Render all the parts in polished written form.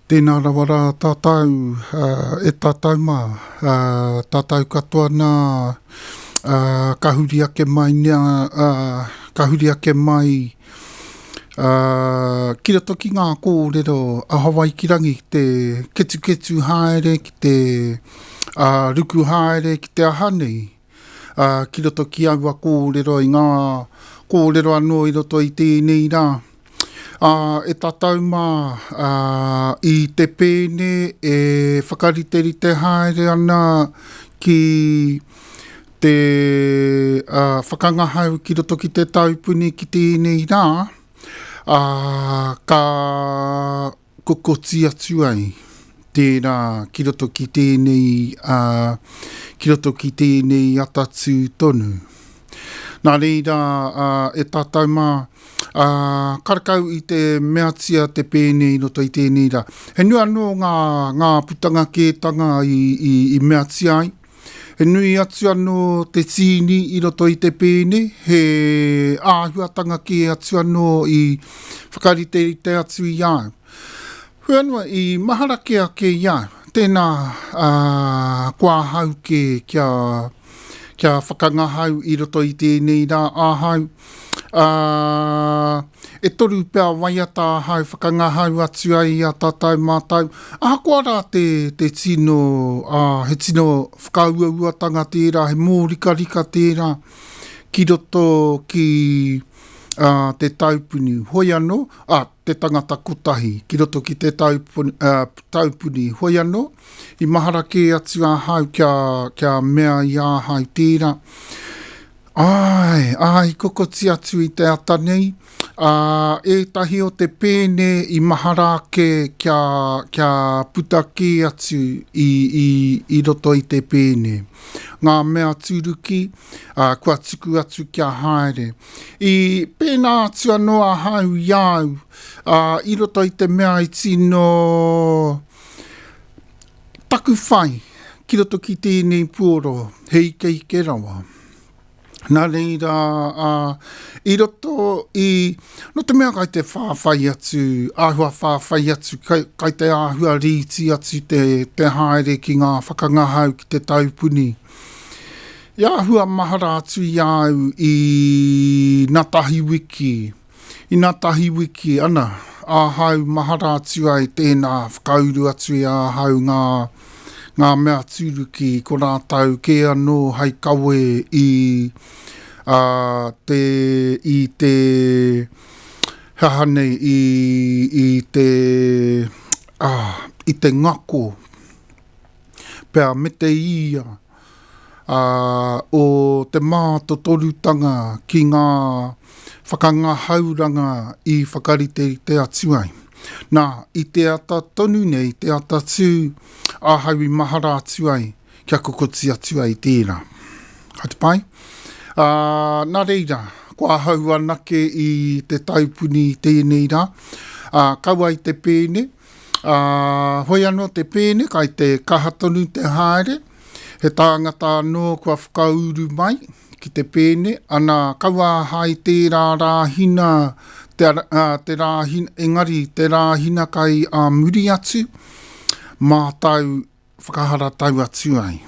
Tēnā rawara tātou, e tātou mā, tātou katoa nā kahuri ake mai kahuri ake mai kira toki ngā kōrero a Hawaikirangi ki te ketu haere, ki te ruku haere, ki te ahane. Kira toki aua kōrero i ngā kōrero anō i roto i tēnei rā. E tātou mā i te pēne e whakariterite haere ana ki te whakangahau ki roto ki te taupuni ki tēnei rā, ka kokoti atu ai tērā ki roto ki tēnei atatu tonu. Nā reira e tātou mā karakau i te meatia te pēne i roto i tēnei rā. He nui anō ngā putanga kētanga i meatia ai. He nui atu anō te tīni i roto i te pēne. He āhuatanga ke atu anō i whakariterite atu i au. Hui anō i mahara ke ake i au. Tēnā kua hau kia whakangahau i roto i tēnei rā āhau. E toru pēr waiata hau whakangahau atu ai a tātou mātou. Ahakoa rā te tino, he tino whakauauatanga tērā, he mōrika tērā ki roto ki te taupuni. Hoi anō, te tangata kotahi, ki roto ki te taupuni. Hoi anō, i mahara ke atu a hau kia mea i a hau tērā. Ai, kokoti atu i te atanei. E tahi o te pēne i mahara kia puta ke atu i roto i te pēne. Ngā mea turuki, kua tuku atu kia haere. I pēnā atu anō a hau iau, i roto i te mea i tino taku whai, ki roto ki tēnei puoro, he ike rawa. Nā reira, i roto no te mea kai te whawhai atu, āhua whawhai atu, kai te āhua rīti atu te haere ki ngā whakangahau ki te taupuni. I āhua mahara atu i au i ngā tahi wiki. I ngā tahi wiki, ana, āhau mahara atu ai tēnā whakauru atu i āhau ngā mea turuki ko rātau ke anō hei kawe i te hahane i te ngako pēr me te ia o te māto torutanga ki ngā whakangahauranga i whakariterite atu ai. Nā, i te ata tonu nei, te ata tū, āhau i mahara atu ai, kia kokoti atu ai tērā. Hai te pai? Nā reira, kua hau anake i te taupuni tēnei rā. Kaua i te pēne. Hoi anō te pēne, kai te kahatonu te haere. He tāngata anō kua whakauru mai ki te pēne. Ana kaua hai tērā rāhina, te rāhina, engari te rāhina kai muri atu, mā tau whakahara tau atu ai.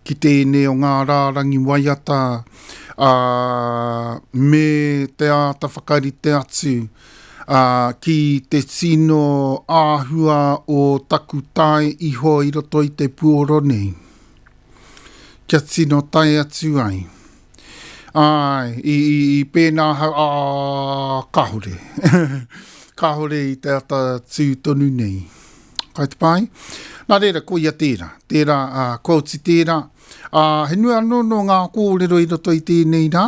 Ki tēnei o ngā rārangi waiata, me te ata whakarite atu, ki te tino āhua o taku tai iho i roto i te puoro nei. Kia tino tai atu ai. I pēnā hau, kahore. Kahore i te ata tūtonu nei. Kai te pai? Nā reira, ko ia tērā. Tērā, kouti tērā. He nui anō no ngā kōrero i roto i tēnei rā.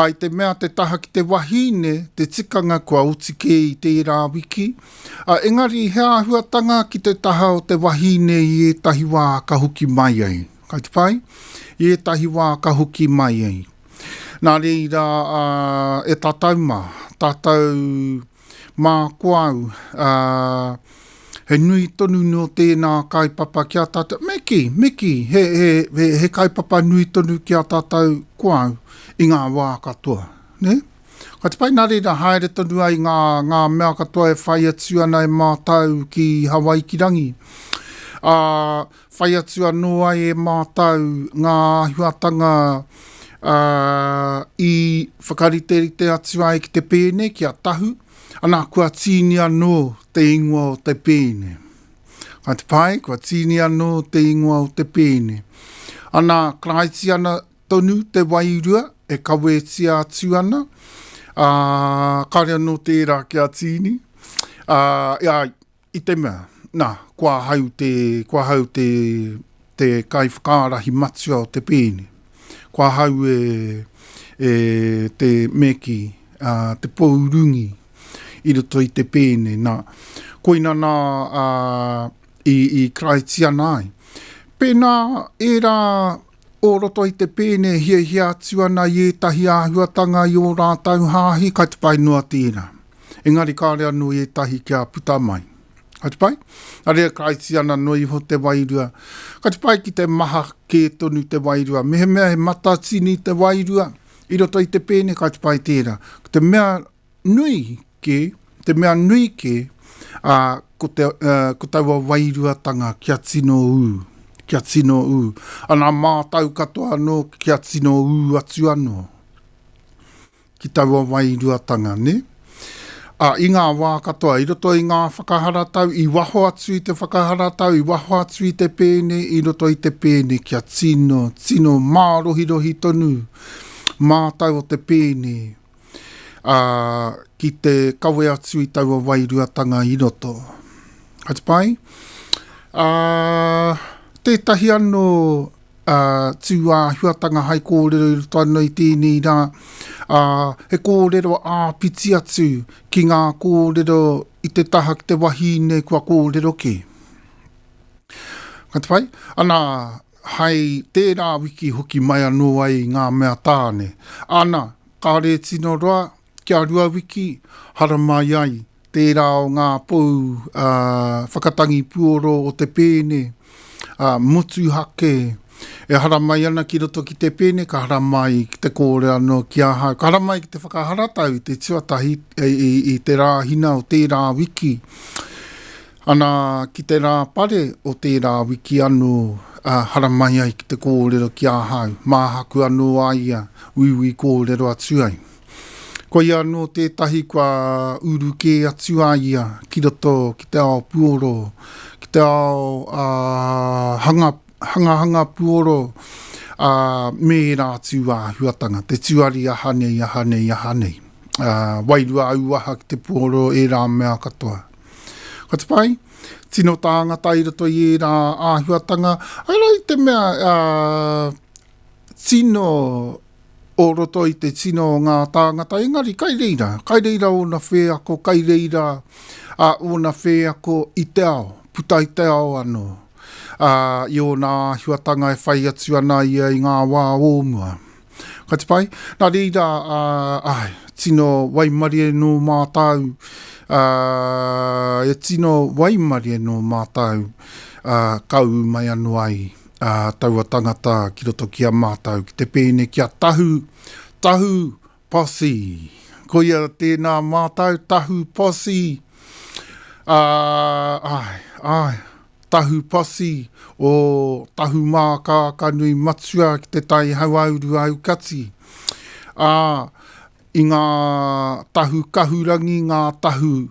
I te mea te taha ki te wahine, te tikanga kua uti ke i tērā wiki. Engari, he āhuatanga ki te taha o te wahine i e tahi wā ka huki mai ai. Kai te pai? I e tahi wā ka huki mai ai. Nā reira, e tātou mā kuau, he nui tonu no tēnā kaipapa kia tātou, meki, he kaipapa nui tonu kia tātou kuau i ngā wā katoa, ne? Ka te pai nā reira haere tonu ai ngā mea katoa e whai atu ana e mātau ki Hawaikirangi. Whai atu anō ai e mātau ngā huatanga I whakariterite atu ai ki te pēne, ki a tahu, ana kua tini anō te ingoa o te pēne. Ka te pai, kua tini anō te ingoa o te pēne. Ana kraiti ana tonu te wairua, e kawetia atu ana, kare anō tērā ki a tini. I te mea, kua hau te kai whakaarahi matua o te pēne. Kua hau te meki, te pōurungi, I roto I te pēne. Koina nā I kraiti ana ai. Pēnā era o roto I te pēne hia atu ana I etahi āhuatanga I o rātau hāhi, kai te pai noa tērā. Engari kāre anō I etahi kia puta mai. Kai te pai? Area kraiti ana noi ho te wairua. Kai te pai ki te maha ke tonu te wairua. Mehe mea he matatini te wairua. I roto I te pēne, kai te pai tērā. Te mea nui ke, ko taua wairua tanga kia tino u. Kia tino u. Ana mātau katoa anō kia tino u atu anō. Ki taua wairua tanga, ne? I ngā wā katoa, I roto I ngā whakaharatau, I waho atu I te whakaharatau, I waho atu I te pēne, I roto I te pēne kia tino mārohirohi tonu, mātau o te pēne, ki te kawe atu I taua wairuatanga I roto. Ka te pai? Tētahi anō tū huatanga hai kōrero I roto anō I tēnei rā, he kōrero piti atu ki ngā kōrero I te taha ki te wahine kua kōrero ke. Ka te pai? Ana, hai tērā wiki hoki mai anō ai ngā mea tāne. Ana, kāre tino roa, kia rua wiki, hara mai ai, tērā o ngā pou whakatangi puoro o te pēne, motu hake, e hara mai ana ki roto ki te pēne, ka hara mai ki te kōre anō ki a hau. Ka hara mai ki te whakaharatau, te tuatahi I te rāhina o tērā wiki. Ana ki te rā pare o tērā wiki anō, hara mai ai ki te kōrero ki a hau. Māhaku anō aia, uiui kōrero atu ai. Koi anō tētahi kua uru ke atu aia, ki roto ki te ao puoro, ki te ao hanga puoro me rātu huatanga, te tuari ahanei. Wairua auaha ki te puoro e rā mea katoa. Ka te pai? Tino tāngata I roto I rā āhuatanga. Aira I te mea tino o roto I te tino o ngā tāngata. Engari, kai reira o na whēako, kai reira o na whēako I te ao, puta I te ao anō. I o nā huatanga e whai atu ana I ngā wā ōmua. Ka te pai? Nā reira, tino waimarie no mātau, tino waimarie no mātau, kau mai anu ai, taua tangata ki roto ki a mātau, ki te pēne ki a tahu posi. Ko ia tēnā mātau, tahu posi. Tahu posi o tahu māka kanui matua ki te tai hauauru au kati. I ngā tahu kahurangi, ngā tahu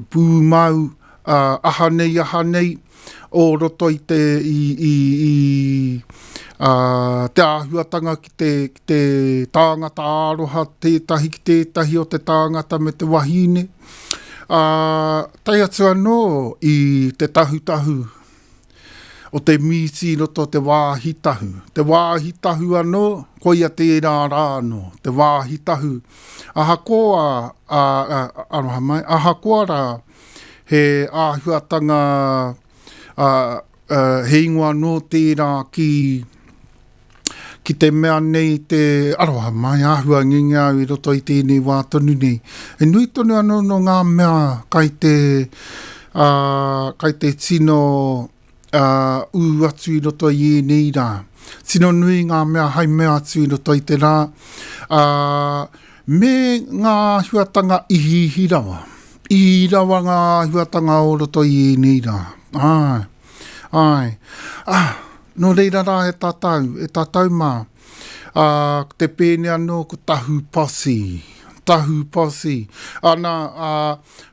pūmau ahanei o roto I te āhuatanga ki te tāngata āroha tētahi ki tētahi o te tāngata me te wahine. Tai atu anō I te tahu o te miti roto te wāhitahu. Te wāhitahu anō, ko ia tērā rā anō, te wāhitahu. Ahakoa rā he āhuatanga he ingoa anō tērā ki te mea nei te aroha mai āhua nginga I roto I tēnei wā tonu nei. E nui tonu anō no ngā mea kai te tino u atu I roto I nei rā. Tino nui ngā mea hai mea atu ino toi te rā. Me ngā huatanga ihi rawa. I rawa ngā huatanga o roto i ni rā. Ai. No reira rā e tātou mā. Te pēne anō ko tahu posi. Ana,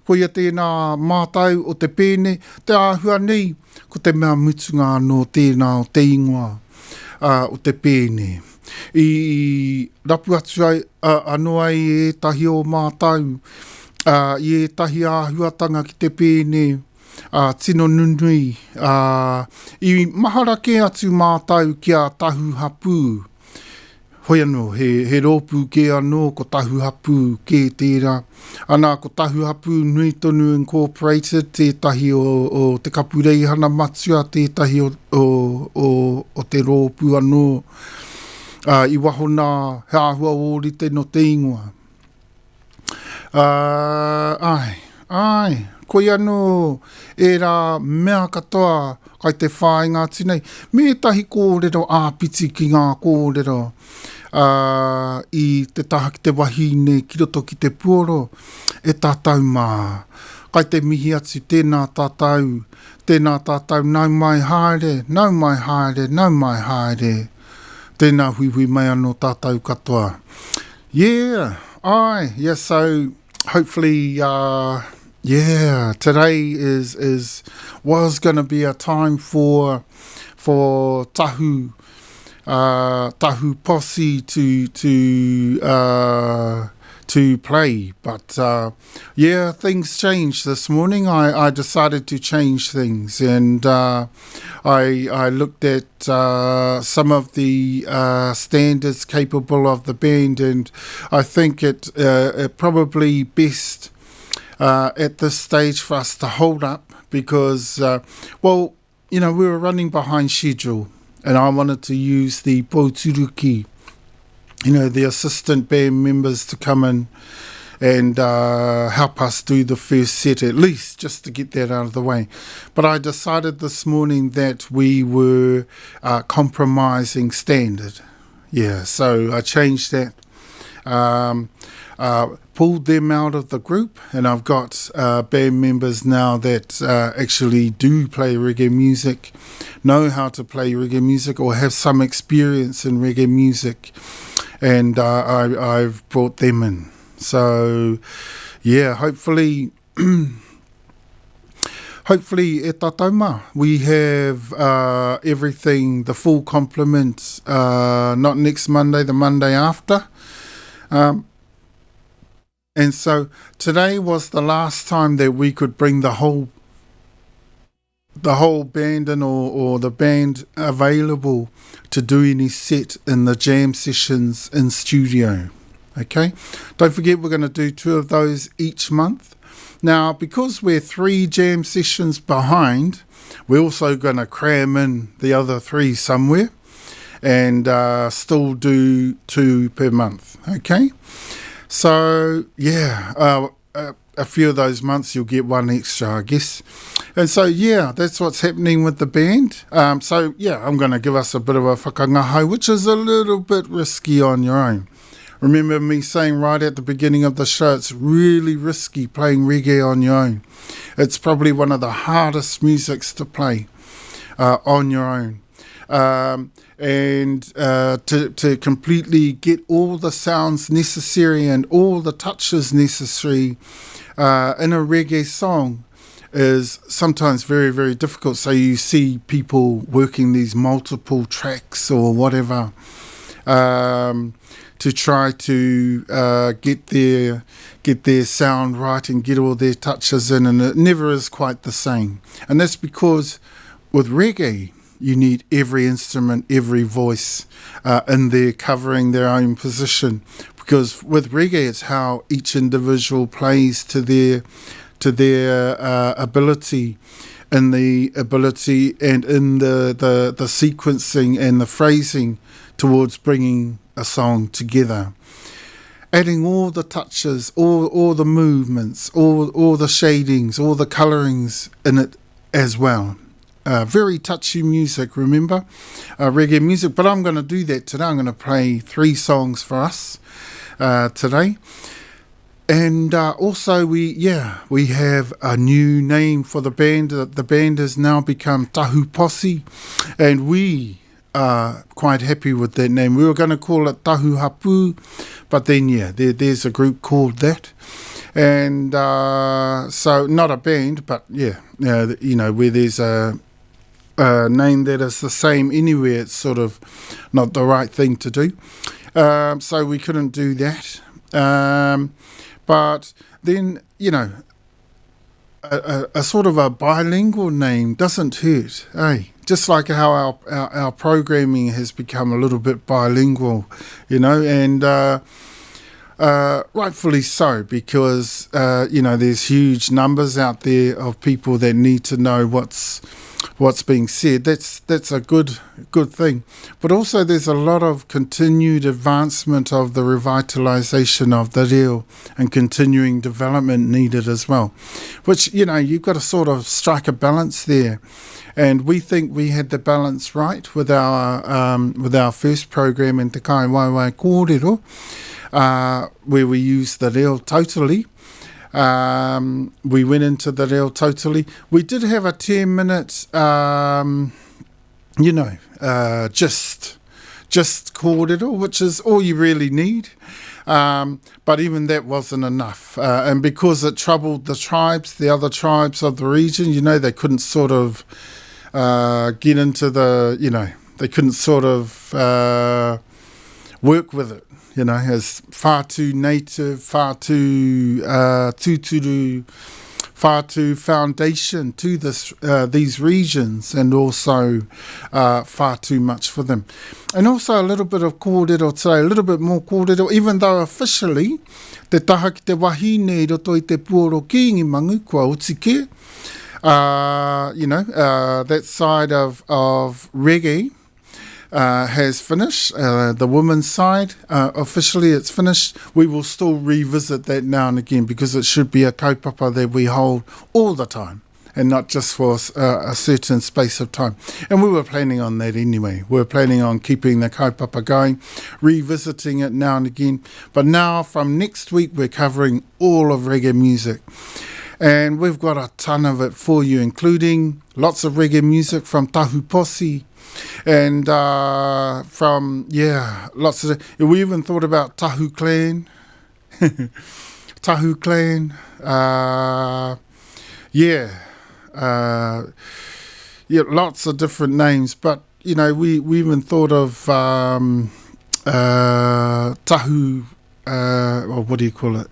koia tēnā mātau o te pēne, te āhua nei, ko te mea mutunga anō tēnā o te ingoa o te pēne. I rapu atu anō ai e tahi o mātau, i e tahi āhuatanga ki te pēne, tino nunui, i mahara ke atu mātau ki a tahu hapū. Hoi anō, he rōpū ke anō ko tahu hapu ke tērā. Ana ko tahu hapu Nui Tonu Incorporated, tētahi o te kapurei hana matua, tētahi o te rōpū anō. I wahona he āhua ōrite no te ingoa. Ai, koi anō e rā mea katoa kai te whāinga tinei. Me tahi kōrero āpiti ki ngā kōrero. I te taha ki te wahine, ki roto ki te puoro, e tātou mā. Kai te mihi atu tēnā tātou, nau mai haere. Tēnā hui mai anō tātou katoa. So hopefully, today was going to be a time for tahu posse to play, but things changed this morning. I decided to change things, and I looked at some of the standards capable of the band, and I think it probably best at this stage for us to hold up, because we were running behind schedule. And I wanted to use the poturuki, the assistant band members, to come in and help us do the first set, at least, just to get that out of the way. But I decided this morning that we were compromising standard. So I changed that. Pulled them out of the group, and I've got band members now that actually do play reggae music, know how to play reggae music, or have some experience in reggae music, and I've brought them in. So hopefully e tātou mā, we have everything, the full complement, not next Monday, the Monday after. And so today was the last time that we could bring the whole band in, or the band available to do any set in the jam sessions in studio. Okay? Don't forget, we're going to do 2 of those each month. Now, because we're 3 jam sessions behind, we're also going to cram in the other 3 somewhere and still do 2 per month. Okay? So, a few of those months you'll get 1 extra, I guess. And so, that's what's happening with the band. I'm going to give us a bit of a whakangahau, which is a little bit risky on your own. Remember me saying right at the beginning of the show, it's really risky playing reggae on your own. It's probably one of the hardest musics to play on your own. And to completely get all the sounds necessary and all the touches necessary in a reggae song is sometimes very, very difficult. So you see people working these multiple tracks or whatever to try to get their sound right and get all their touches in, and it never is quite the same. And that's because with reggae, you need every instrument, every voice in there covering their own position, because with reggae it's how each individual plays to their ability, in the ability and in the sequencing and the phrasing towards bringing a song together, adding all the touches, all the movements, all the shadings, all the colorings in it as well. very touchy music, remember? Reggae music. But I'm going to do that today. I'm going to play 3 songs for us today. And also we have a new name for the band. The band has now become Tahu Posse, and we are quite happy with that name. We were going to call it Tahu Hapu, but then there's a group called that. And so not a band, but where there's a name that is the same anywhere, it's sort of not the right thing to do. So we couldn't do that. But then, a sort of a bilingual name doesn't hurt, eh? Just like how our programming has become a little bit bilingual, and rightfully so, because, there's huge numbers out there of people that need to know what's being said. That's a good thing. But also there's a lot of continued advancement of the revitalisation of the reo and continuing development needed as well, which, you've got to sort of strike a balance there. And we think we had the balance right with our first program in Te Kai Waiwai Kōrero, where we used the reo totally. We went into the reo totally. We did have a 10-minute, just kōrero, which is all you really need. But even that wasn't enough. And because it troubled the other tribes of the region, they couldn't sort of get into they couldn't sort of work with it. As far too native, far too tūturu, far too foundation to these regions, and also far too much for them. And also a little bit of kōrero today, a little bit more kōrero, even though officially te taha ki te wahine roto i te puoro kiingi mangu kua utike. That side of reggae has finished. The women's side, officially it's finished. We will still revisit that now and again, because it should be a kaupapa that we hold all the time and not just for a certain space of time. And we were planning on that anyway. We were planning on keeping the kaupapa going, revisiting it now and again. But now from next week we're covering all of reggae music. And we've got a ton of it for you, including lots of reggae music from Tahu Posse, and lots of. We even thought about Tahu Clan, Tahu Clan. Lots of different names, but we even thought of Tahu. Or what do you call it?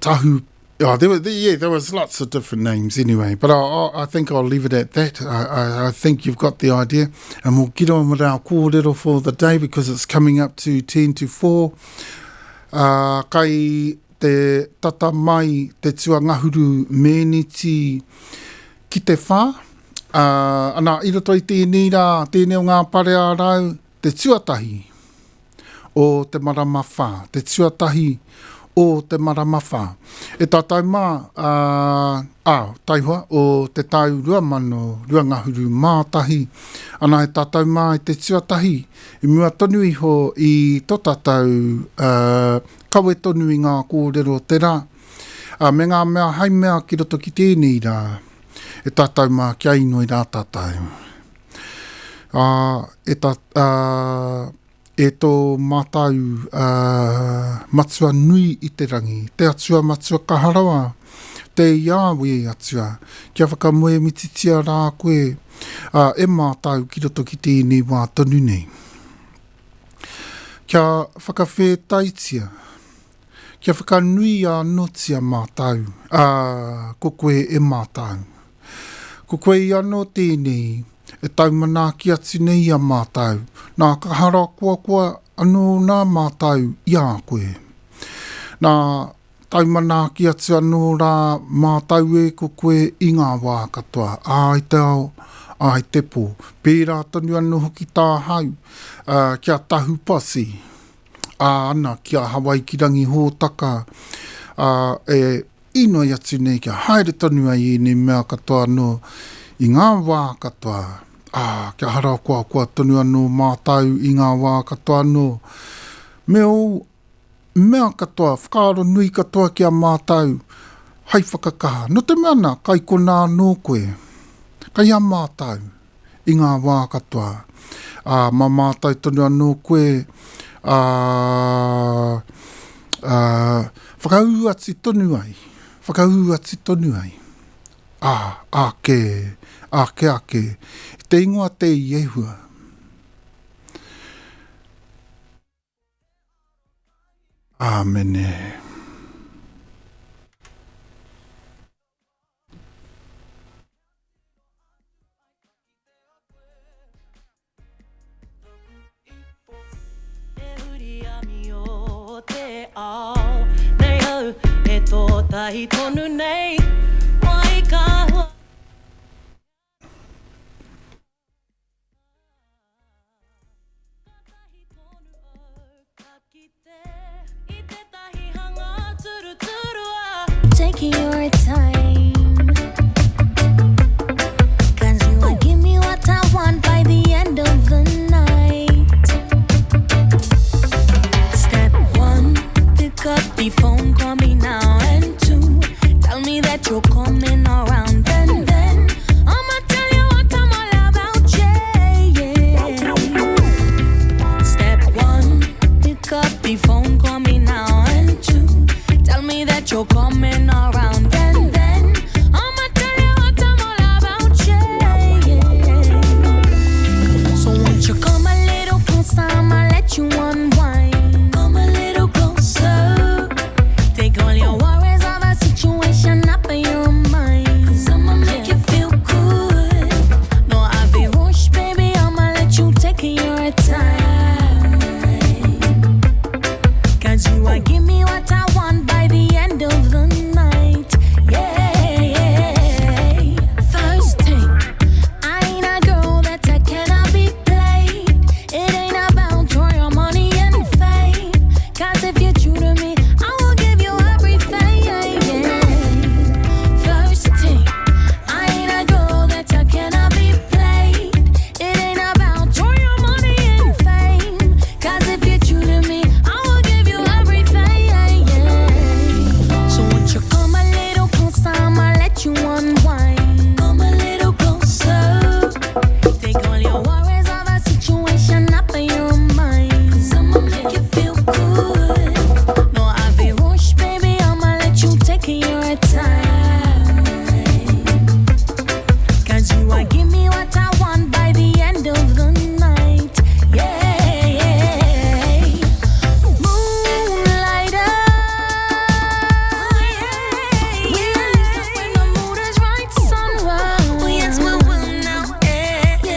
Tahu. There was lots of different names anyway, but I think I'll leave it at that. I think you've got the idea, and we'll get on with our kōrero for the day, because it's coming up to 10 to 4. Kai te tata mai te tuangahuru meniti ki te whā. Ana i roto i tēnei rā, tēnei o ngā pare ārau, te tuatahi o te marama whā, te tuatahi o te marama whā. E tātou mā, taihua, o te tau ruangahuru mātahi. Ana e tātou mā i te tuatahi, i mua tonu iho i tō tātou kawe tonu i ngā kōrero te rā. Me ngā mea hai mea ki roto ki tēnei rā, e tātou mā kia inoi rā tātou. E tō mātau matua nui i te rangi, te atua matua kaharawa, te Yahweh atua, kia whakamoe mititia rā koe, e mātau ki roto ki tēnei wā tonu nei. Kia whakawhetaitia, kia whakanui a notia mātau, ko koe e mātau. Ko koe i anō tēnei, e taumanaki atu nei a mātau, nā kahara kua anō nā mātau i a koe. Nā taumanaki atu anō rā mātau e ko koe i ngā wā katoa, ai te ao, ai te pō. Pērā tonu anō hoki tā hau, kia Tahu Posse, ana kia Hawaikirangi hōtaka, ino i atu nei kia haere tonu ai ni mea katoa no i ngā wā katoa. Kia hara kua tonu anō mātau i ngā wā katoa no. Mea katoa, whakaaro nui katoa kia mātau. Hai whakakaha. No te mea nā, kai ko nā nō koe. Kai a mātau i ngā wā katoa. Ma mātau tonu anō koe. Whakau ati tonu ai. Whakau ati tonu ai. Ake. Te ingoa te iehua. Āmene. Nei au, e tō tahi tonu nei, wai ka hoa. Tahi tonu au, ka kite, I te tahi hanga turu turua. Taking your time, 'cause you will give me what I want by the end of the night. Step one, pick up the phone, call me now. And two, tell me that you're coming around. Then I'ma tell you what I'm all about, yeah. Step one, pick up the phone, call me now. And two, tell me that you're coming around. Then I'ma tell you what I'm all about, yeah. So won't you come a little closer, I'ma let you unwind. Come a little closer. Take all your worries of a situation up in your mind. 'Cause I'ma make you feel good. No, I'll be rushed, baby, I'ma let you take your time. 'Cause you will give me what I want by the end of the night. Yeah. First thing, I ain't a girl that I cannot be played. It ain't about your money and fame. 'Cause if you're true to me, I will give you everything. Yeah. First thing, I ain't a girl that I cannot be played. It ain't about your money and fame. 'Cause if you're true to me, I will give you everything. Yeah. So won't you come a little closer, I'ma let you unwind. Come a little closer. Take all your worries of a situation up in your mind. 'Cause I'ma make you feel good. No, I'll be rushed, baby, I'ma let you take your time. 'Cause you will give me what I want by the end of the night. Yeah. Moonlighter. We are lit up when the mood is right, sunrise. Oh, yes, we will now. Yeah.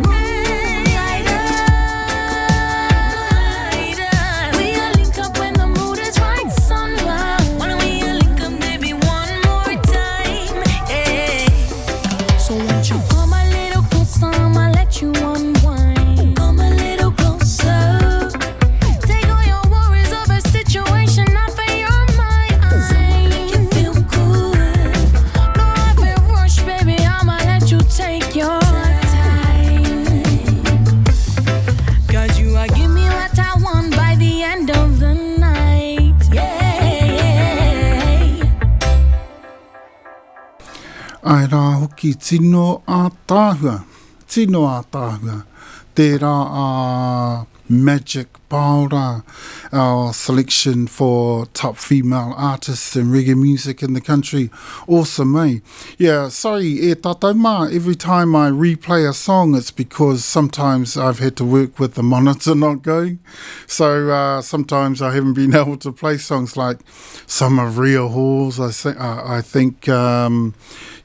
Moonlighter. We are lit up when the mood is right, sunrise. Why don't we link up, maybe one more time? Yeah. So won't you come a little closer, I'ma let you unwind. Come a little closer. Take all your worries of a situation off of your mind. 'Cause I make you feel good. No, I feel rushed, baby, I'ma let you take your time. 'Cause you will give me what I want by the end of the night. Yeah. Ai rā hoki tino a tāhua. Tērā a Magic Paora, our selection for top female artists in reggae music in the country. Awesome, eh? Yeah, sorry, e tātou mā. Every time I replay a song, it's because sometimes I've had to work with the monitor not going. So sometimes I haven't been able to play songs like some of Rhea Hall's, I think.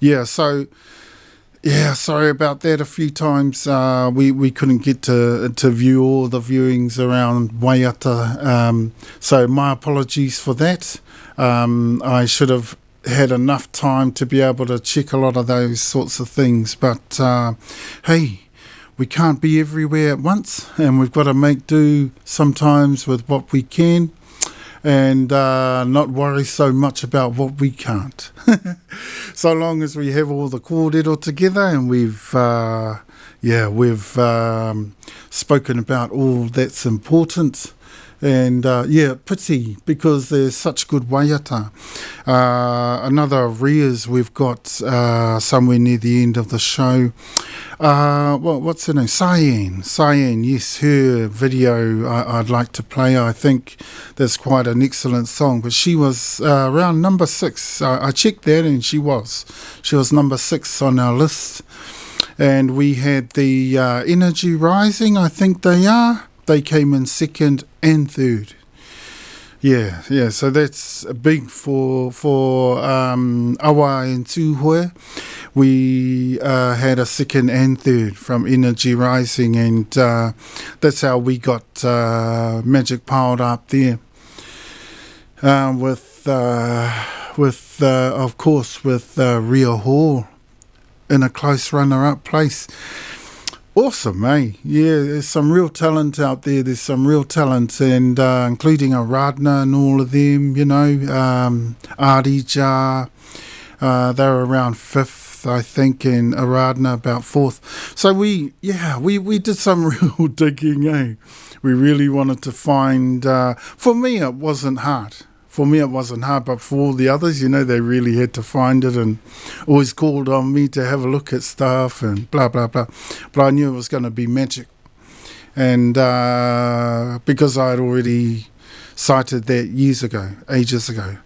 Yeah, so... Yeah, sorry about that. A few times we couldn't get to view all the viewings around Waiata. So my apologies for that. I should have had enough time to be able to check a lot of those sorts of things. But hey, we can't be everywhere at once, and we've got to make do sometimes with what we can. and not worry so much about what we can't. So long as we have all the kōrero together and we've spoken about all that's important. And pity, because there's such good waiata. Another of Ria's we've got somewhere near the end of the show. What's her name? Cyan, yes, her video I'd like to play. I think that's quite an excellent song. But she was around number 6. I checked that, and she was number 6 on our list. And we had the Energy Rising, I think they are. They came in 2nd and 3rd. Yeah. So that's big for Awa and Tūhoe. We had a 2nd and 3rd from Energy Rising, and that's how we got Magic Powered up there. With Ria Hall in a close runner-up place. Awesome, eh? Yeah, there's some real talent out there. There's some real talent, and including Aradna and all of them, you know, Arija, they're around 5th, I think, and Aradna about 4th. So we did some real digging, eh? We really wanted to find, for me it wasn't hard. But for all the others, you know, they really had to find it and always called on me to have a look at stuff and blah, blah, blah. But I knew it was going to be magic. And because I had already cited that ages ago,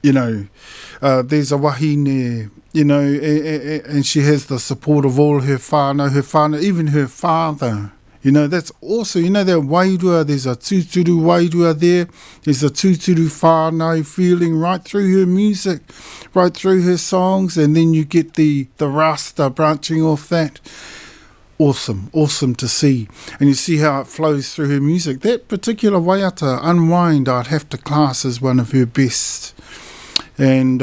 you know, there's a wahine, you know, and she has the support of all her whānau, even her father. You know, that's also, you know, that wairua, there's a tūturu wairua there. There's a tūturu whānau feeling right through her music, right through her songs, and then you get the rasta branching off that. Awesome to see. And you see how it flows through her music. That particular waiata, Unwind, I'd have to class as one of her best. And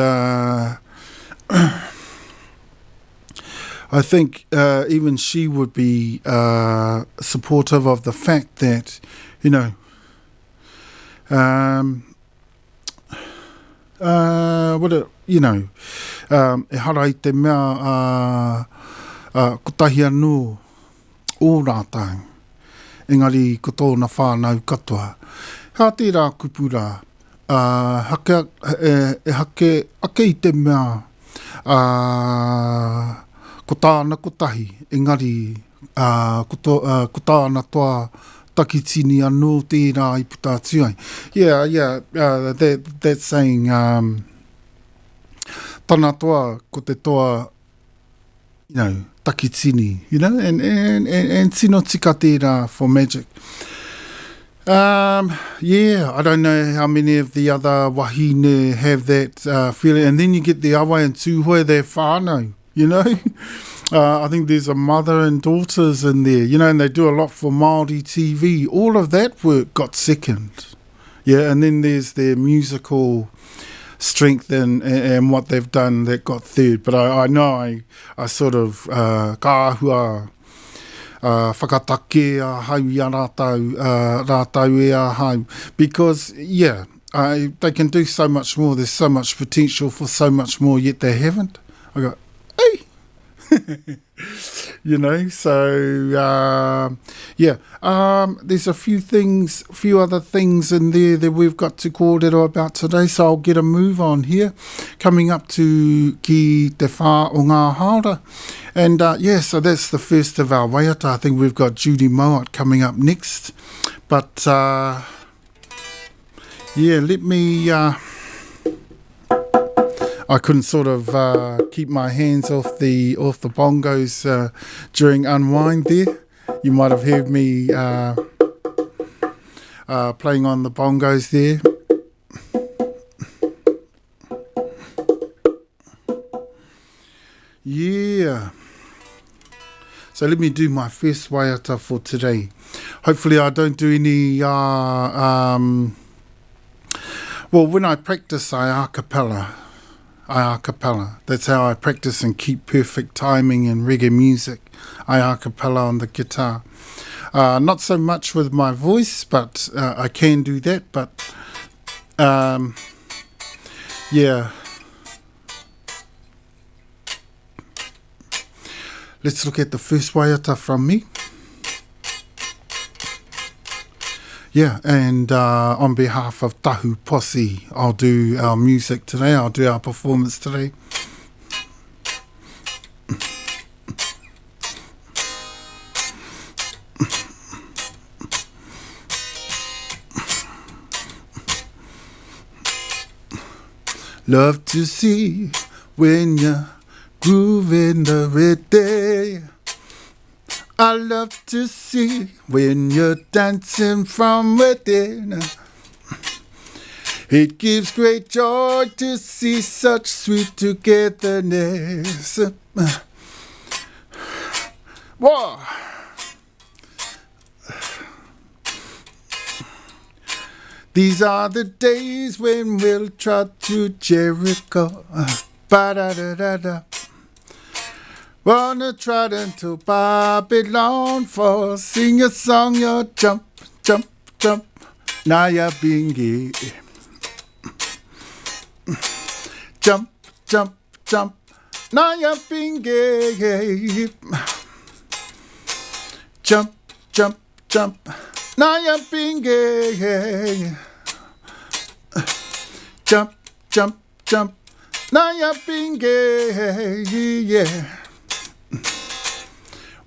I think even she would be supportive of the fact that, you know, e hara I te mea ko tahi anō o rātau, engari ko tōna whānau katoa. Hā tērā kupura, hake i te mea ko tāna kotahi, engari ko tāna toa takitini anō tērā I puta atuai. That's saying tāna toa ko te toa, you know, takitini, you know, and tino tika tērā for magic. I don't know how many of the other wahine have that feeling, and then you get the awa and tūhoe, they're whānau. You know, I think there's a mother and daughters in there, you know, and they do a lot for Māori TV. All of that work got 2nd. Yeah, and then there's their musical strength and what they've done that got 3rd. But I know I sort of kāhua whakatake a hau I rātau e a hau. Because, they can do so much more. There's so much potential for so much more, yet they haven't. I go, hey! You know, so there's a few other things in there that we've got to kōrero about today, so I'll get a move on here. Coming up to ki te whā o ngā haora, and so that's the first of our waiata. I think we've got Judy Mowat coming up next, but let me I couldn't sort of keep my hands off the bongos during Unwind there. You might have heard me playing on the bongos there. Yeah. So let me do my first waiata for today. Hopefully I don't do any... when I practice, I a cappella. That's how I practice and keep perfect timing in reggae music. I a cappella on the guitar. Not so much with my voice, but I can do that. But yeah. Let's look at the first waiata from me. Yeah, and on behalf of Tahu Posse, I'll do our music today. I'll do our performance today. Love to see when you groove in the rhythm. I love to see when you're dancing from within. It gives great joy to see such sweet togetherness. Whoa. These are the days when we'll trot to Jericho. Ba-da-da-da-da. Wanna trot into Babylon for sing a song, your jump, jump, jump, Naya Bingi. Jump, jump, jump, Naya Bingi. Jump, jump, jump, Naya Bingi. Jump, jump, jump, Naya Bingi. Yeah.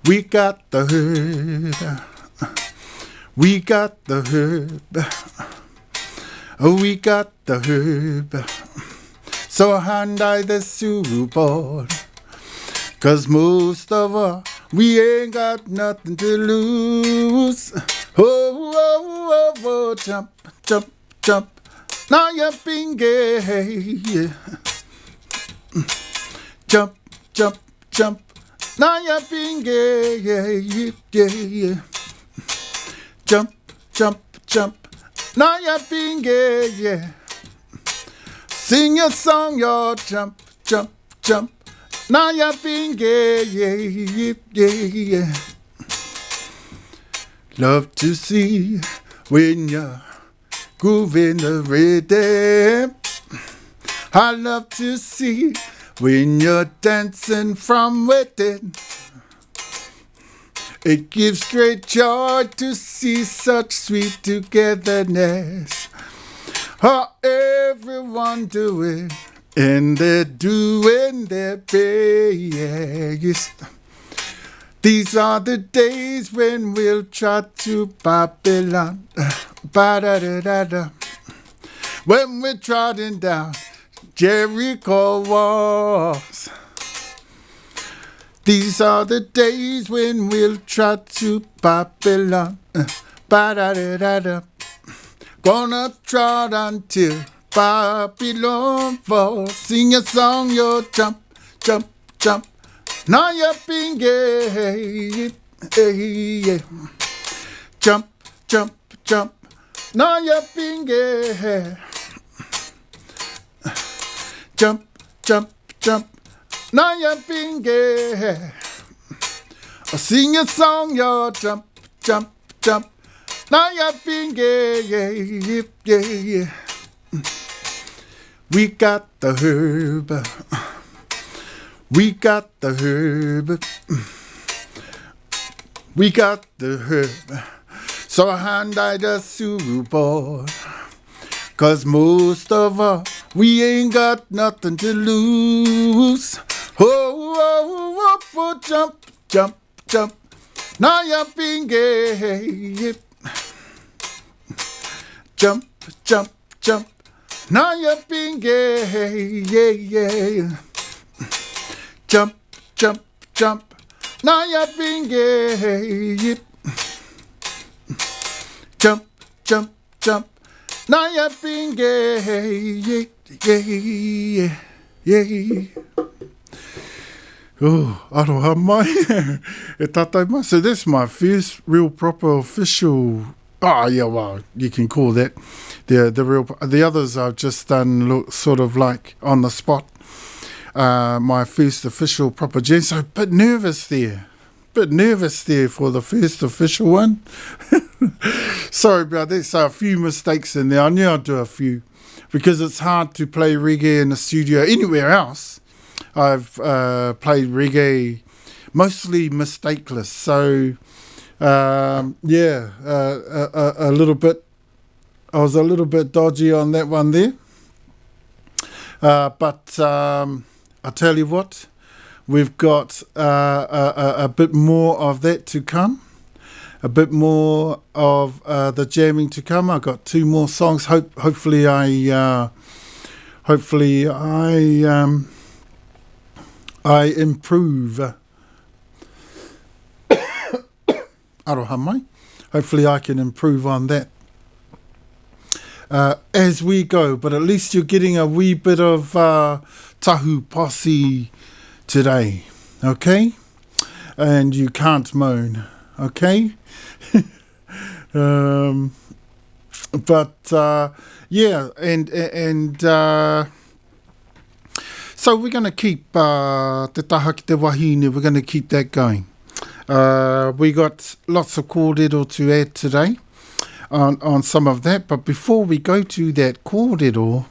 We got the herb, we got the herb, we got the herb. So hand I the surfboard, 'cause most of us, we ain't got nothing to lose. Oh, oh, oh, oh, jump, jump, jump, now you're being gay. Jump, jump, jump. Naya Binge, yeah, yeah, yeah. Jump, jump, jump. Naya Binge, yeah. Sing your song, your jump, jump, jump. Naya Binge, yeah, yeah, yeah, yeah. Love to see when you're grooving the rhythm. I love to see when you're dancing from within. It gives great joy to see such sweet togetherness. Oh, everyone do it, and they're doing their best. These are the days when we'll trot to Babylon. Ba-da-da-da-da. When we're trotting down Jericho walls. These are the days when we'll trot to Babylon. Ba-da-da-da-da. Gonna trot until Babylon falls. Sing a song, your jump, jump, jump. Now you're being gay. Yeah. Jump, jump, jump. Now you're being gay. Jump, jump, jump, now you're being gay. Sing a song, your jump, jump, jump, now you're being gay, yeah, yeah, yeah. We got the herb, we got the herb, we got the herb. So hand I the surfboard, 'cause most of us, we ain't got nothing to lose. Oh, oh, oh, oh, jump, jump, jump. Now you're being gay. Jump, jump, jump. Now you're being gay. Yeah, yeah. Jump, jump, jump. Now you're being gay. Jump, jump, jump. Now you're being gay, yeah, yeah, yeah. Oh, aroha mai. E tatai mai. So that's my first real proper official. Oh, yeah, well, you can call that the others I've just done sort of like on the spot. My first official proper jam. So a bit nervous there. bit nervous there for the first official one. Sorry about that. So a few mistakes in there. I knew I'd do a few because it's hard to play reggae in the studio. Anywhere else, I've played reggae mostly mistakeless. So, a little bit. I was a little bit dodgy on that one there. But I'll tell you what, we've got a bit more of that to come. A bit more of the jamming to come. I've got 2 more songs. Hopefully I improve. Aroha mai. Hopefully I can improve on that as we go. But at least you're getting a wee bit of tahu posse today, okay? And you can't moan, okay? So we're going to keep te taha ki te wahine, we're going to keep that going. We got lots of kōrero to add today on some of that, but before we go to that kōrero,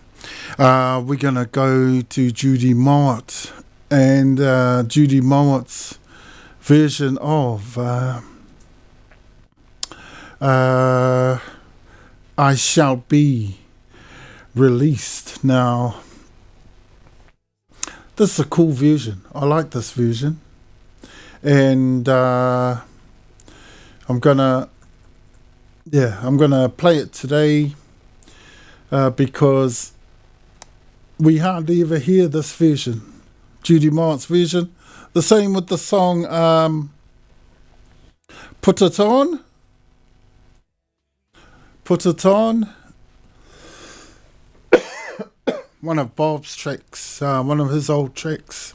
we're going to go to Judy Mowat and Judy Mowat's version of I Shall Be Released. Now, this is a cool version. I like this version. And I'm gonna play it today because we hardly ever hear this version, Judy Mowat's version. The same with the song Put It On. Put It On. One of Bob's tracks, one of his old tracks.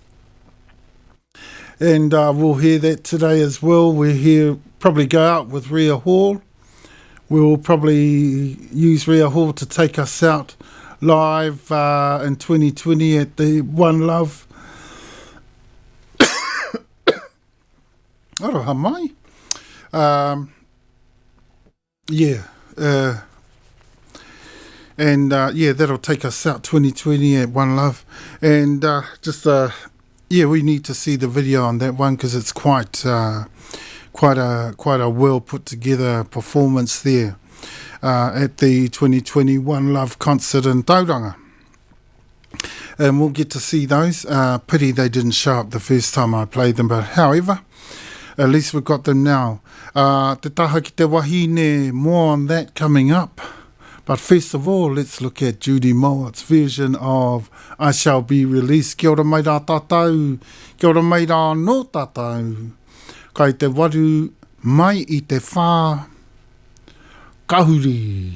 And we'll hear that today as well. We'll probably go out with Rhea Hall. We'll probably use Rhea Hall to take us out live in 2020 at the One Love. Aroha mai. That'll take us out 2020 at One Love. And we need to see the video on that one because it's quite a well put together performance there at the 2020 One Love concert in Tauranga. And we'll get to see those. Pity they didn't show up the first time I played them, but however, at least we've got them now. Te taha ki te wahine, more on that coming up. But first of all, let's look at Judy Mowat's version of I Shall Be Released. Kia ora mai rā tātou, kia ora mai rā no tātou. Kai te waru mai I te whā kahuri.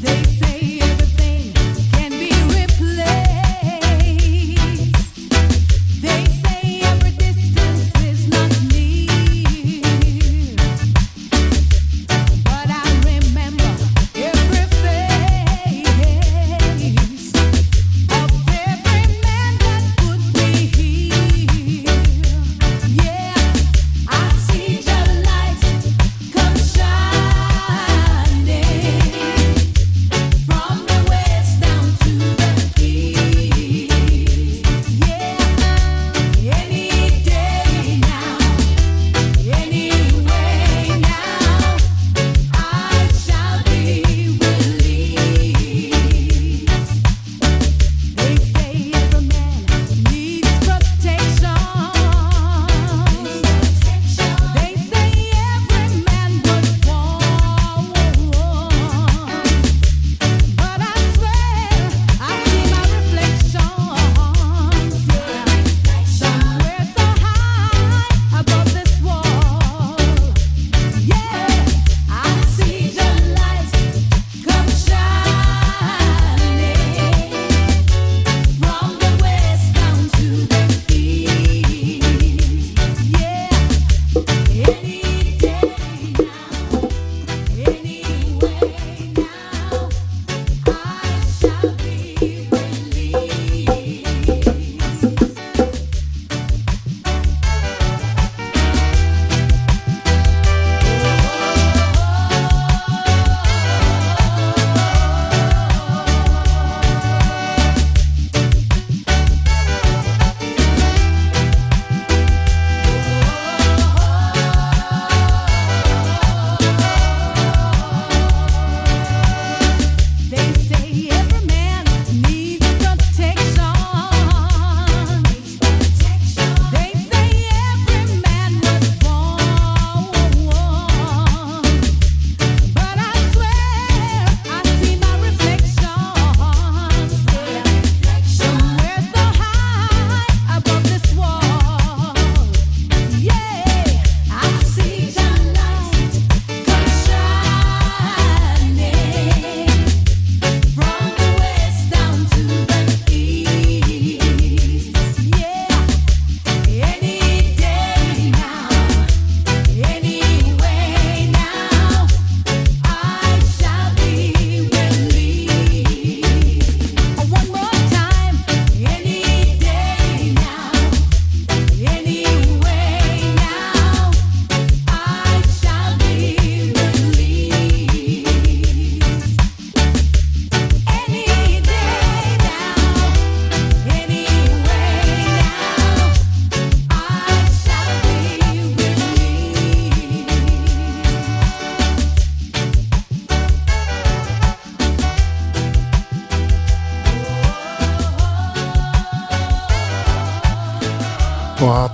They say everything can be replaced.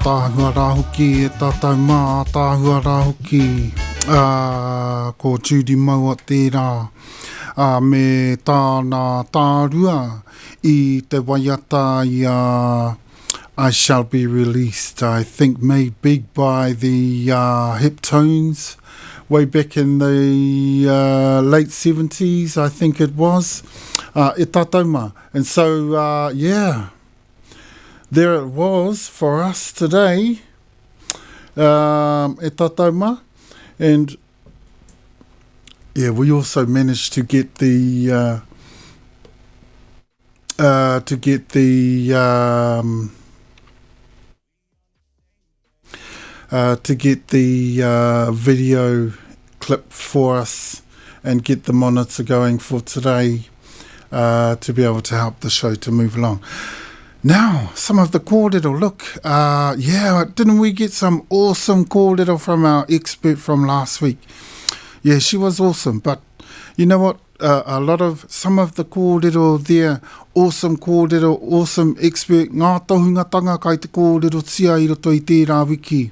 tāhua rāhuki, e tātou mā, tāhua rāhuki, ko Judy Maua tērā, me tāna tārua I te waiata I I Shall Be Released, I think made big by the Hiptones, way back in the late 70s, I think it was, e tātou mā. And so, yeah, there it was for us today, e tātou mā. And yeah, we also managed to get the video clip for us and get the monitor going for today, to be able to help the show to move along. Now, some of the kōrero. Look, yeah, didn't we get some awesome kōrero from our expert from last week? Yeah, she was awesome. But you know what? Some of the kōrero there, awesome kōrero, awesome expert. Ngā tohungatanga kai te kōrero tia I roto I tērā wiki.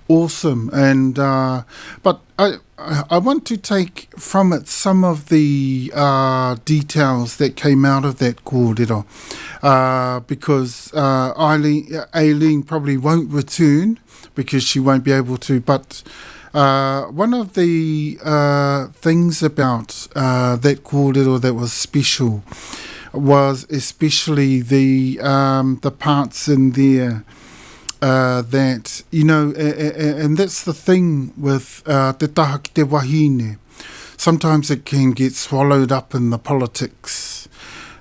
Awesome. And but I want to take from it some of the details that came out of that kōrero, because Aileen probably won't return because she won't be able to. But one of the things about that kōrero that was special was especially the parts in there that, you know, and that's the thing with te taha ki te wahine. Sometimes it can get swallowed up in the politics.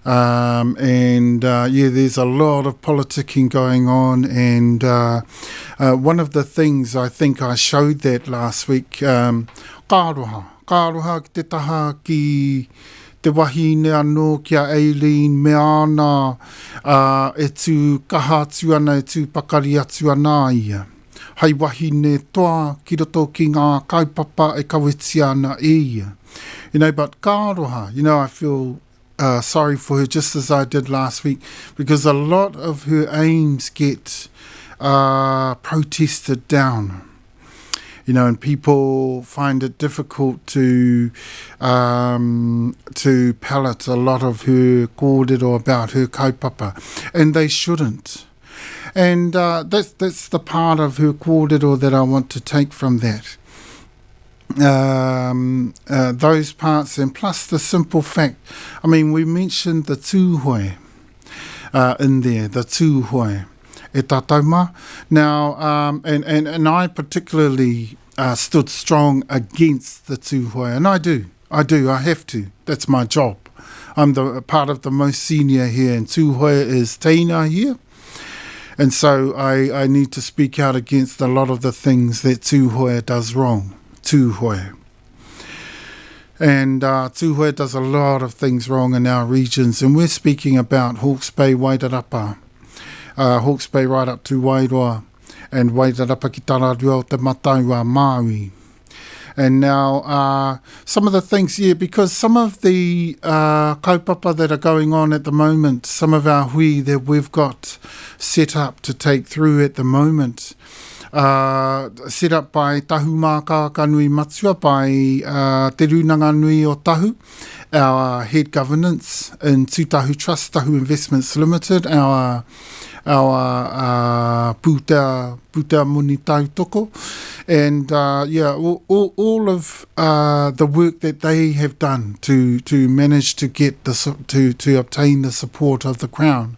And yeah, there's a lot of politicking going on, and one of the things I think I showed that last week, kāroha ki te taha ki te wahine anō kia Aileen me ana e tū kaha atu ana, e tū pakari atu ana ia. Hei wahine toa ki roto ki ngā kaupapa e kaweti ana ia. You know, but kāroha, you know, I feel sorry for her just as I did last week, because a lot of her aims get protested down. You know, and people find it difficult to palate a lot of her kōrero about her kaupapa, and they shouldn't. And that's the part of her kōrero that I want to take from that. Those parts, and plus the simple fact, I mean, we mentioned the tūhoe in there, the tūhoe. E tātou mā. Now, and I particularly stood strong against the tūhoe, and I have to. That's my job. I'm the part of the most senior here, and tūhoe is teina here. And so I need to speak out against a lot of the things that tūhoe does wrong. Tūhoe. And tūhoe does a lot of things wrong in our regions, and we're speaking about Hawke's Bay, Wairarapa. Hawke's Bay right up to Wairoa, and Wairarapa ki Tararua o te Mataua Māui. And now some of the things, yeah, because some of the kaupapa that are going on at the moment, some of our hui that we've got set up to take through at the moment, set up by Tahu Mākaka Nui Matua, by Te Runanga Nui o Tahu, our head governance in Tūtahu Trust, Tahu Investments Limited, our puta muni tautoko, and yeah, all of the work that they have done to manage to get to obtain the support of the Crown,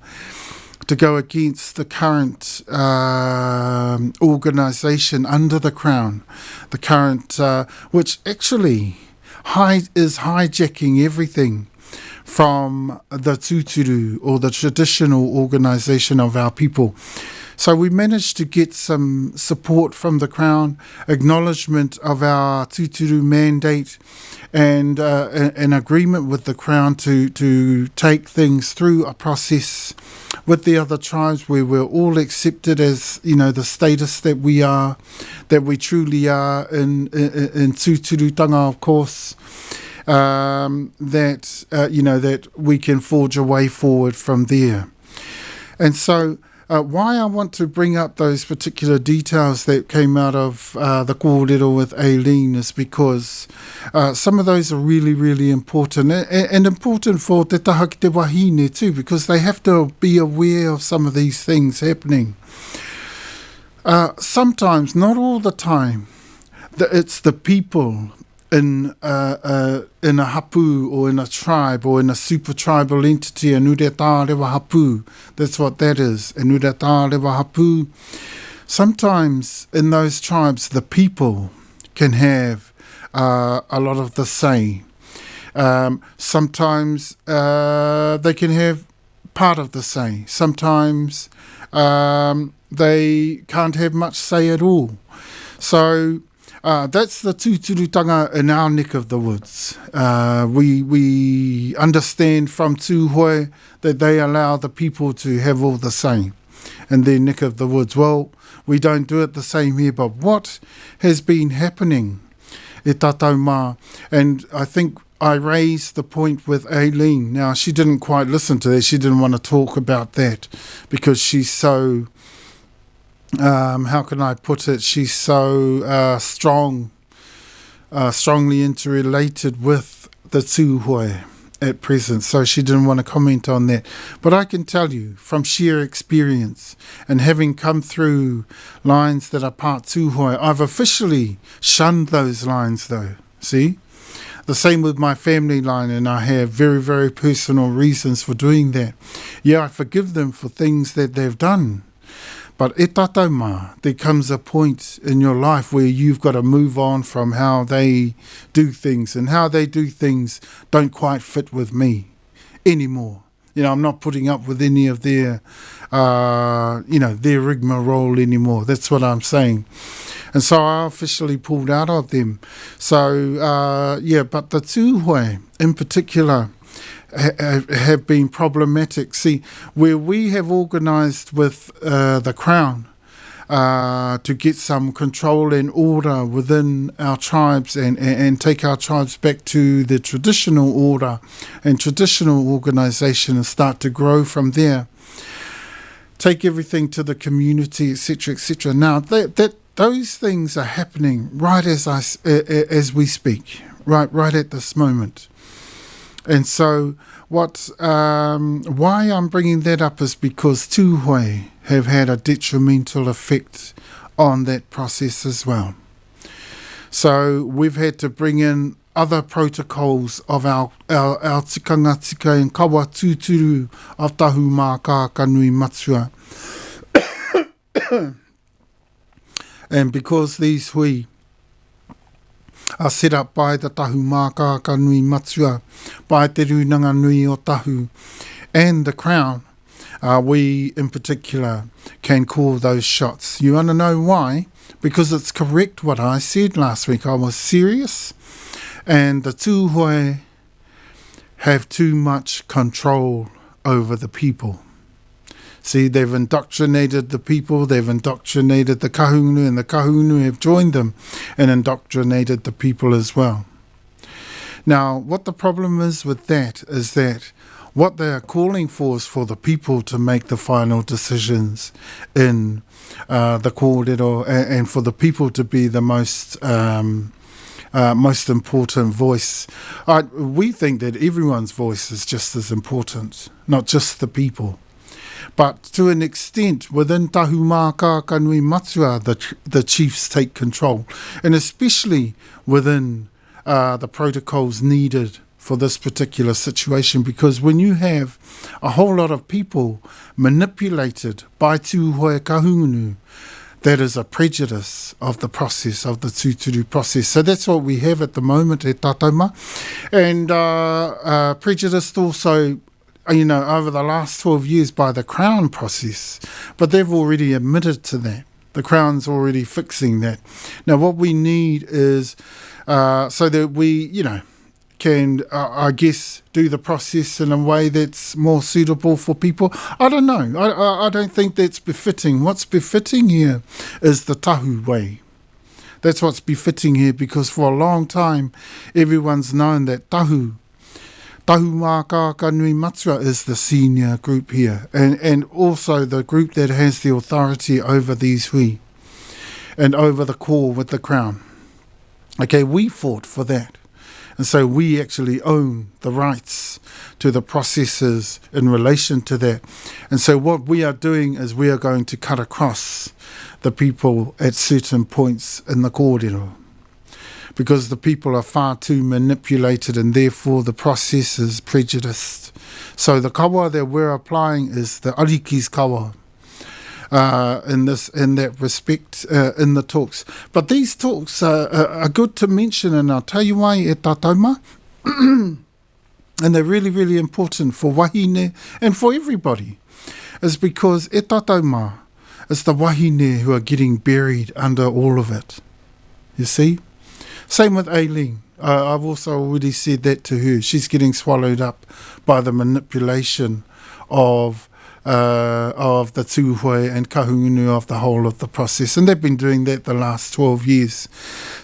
to go against the current organisation under the Crown, the current which actually is hijacking everything from the tūturu, or the traditional organisation of our people. So we managed to get some support from the Crown, acknowledgement of our tūturu mandate, and an agreement with the Crown to take things through a process with the other tribes where we're all accepted as, you know, the status that we are, that we truly are in tūturutanga, of course. That you know, that we can forge a way forward from there. And so why I want to bring up those particular details that came out of the kōrero with Aileen is because some of those are really, really important, and important for te taha ki te wahine too, because they have to be aware of some of these things happening. Sometimes, not all the time, it's the people in a hapu or in a tribe or in a super tribal entity, a nure tā rewa hapu. That's what that is, a nure tā rewa hapu. Sometimes in those tribes, the people can have a lot of the say. Sometimes they can have part of the say. Sometimes they can't have much say at all. So that's the tūturutanga in our neck of the woods. We understand from tūhoe that they allow the people to have all the say in their neck of the woods. Well, we don't do it the same here, but what has been happening e tātou mā, and I think I raised the point with Aileen. Now, she didn't quite listen to that. She didn't want to talk about that because she's so... how can I put it? She's so strongly interrelated with the tūhoe at present, so she didn't want to comment on that. But I can tell you from sheer experience and having come through lines that are part tūhoe, I've officially shunned those lines though, see? The same with my family line, and I have very, very personal reasons for doing that. Yeah, I forgive them for things that they've done. But e tātou mā, there comes a point in your life where you've got to move on from how they do things, and how they do things don't quite fit with me anymore. You know, I'm not putting up with any of their, their rigmarole anymore. That's what I'm saying. And so I officially pulled out of them. So, but the tūhoe in particular have been problematic. See, where we have organised with the Crown to get some control and order within our tribes and take our tribes back to the traditional order and traditional organisation and start to grow from there. Take everything to the community, etc., etc. Now, those things are happening right as we speak, right at this moment. And so why I'm bringing that up is because tūhoe have had a detrimental effect on that process as well. So we've had to bring in other protocols of our tikanga tika and kawa tūturu of tahu mā ka kanui matua. And because these hui are set up by the tahu mā ka nui matua, by te runanga nui o tahu and the Crown, we in particular can call those shots. You want to know why? Because it's correct what I said last week. I was serious, and the tūhoe have too much control over the people. See, they've indoctrinated the people, they've indoctrinated the kahungunu, and the kahungunu have joined them and indoctrinated the people as well. Now, what the problem is with that is that what they are calling for is for the people to make the final decisions in the kōrero, and for the people to be the most important voice. We think that everyone's voice is just as important, not just the people. But to an extent, within tahu mā ka kanui matua, the chiefs take control, and especially within the protocols needed for this particular situation, because when you have a whole lot of people manipulated by tūhoe kahungunu, that is a prejudice of the process, of the tūturu process. So that's what we have at the moment e tātauma. And prejudiced also, over the last 12 years by the Crown process, but they've already admitted to that. The Crown's already fixing that. Now, what we need is so that we, can, I guess, do the process in a way that's more suitable for people. I don't know. I don't think that's befitting. What's befitting here is the tahu way. That's what's befitting here, because for a long time, everyone's known that tahu Tahumaka Kanui Matua is the senior group here, and also the group that has the authority over these hui and over the core with the crown. Okay, we fought for that. And so we actually own the rights to the processes in relation to that. And so what we are doing is we are going to cut across the people at certain points in the kōrero, because the people are far too manipulated and therefore the process is prejudiced. So the kawa that we're applying is the ariki's kawa. In that respect, in the talks. But these talks are good to mention, and I'll tell you why e tatauma. And they're really, really important for wahine and for everybody, is because e tatauma is the wahine who are getting buried under all of it. You see? Same with Aileen. I've also already said that to her. She's getting swallowed up by the manipulation of the tūhoe and kahungunu of the whole of the process. And they've been doing that the last 12 years.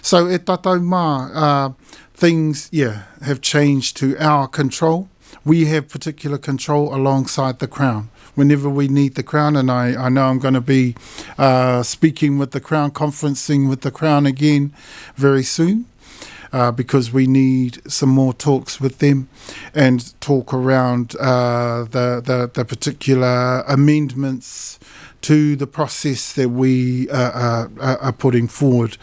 So e tatauma, things, have changed to our control. We have particular control alongside the Crown. Whenever we need the Crown, and I know I'm going to be speaking with the Crown, conferencing with the Crown again very soon. Because we need some more talks with them and talk around the particular amendments to the process that we are putting forward.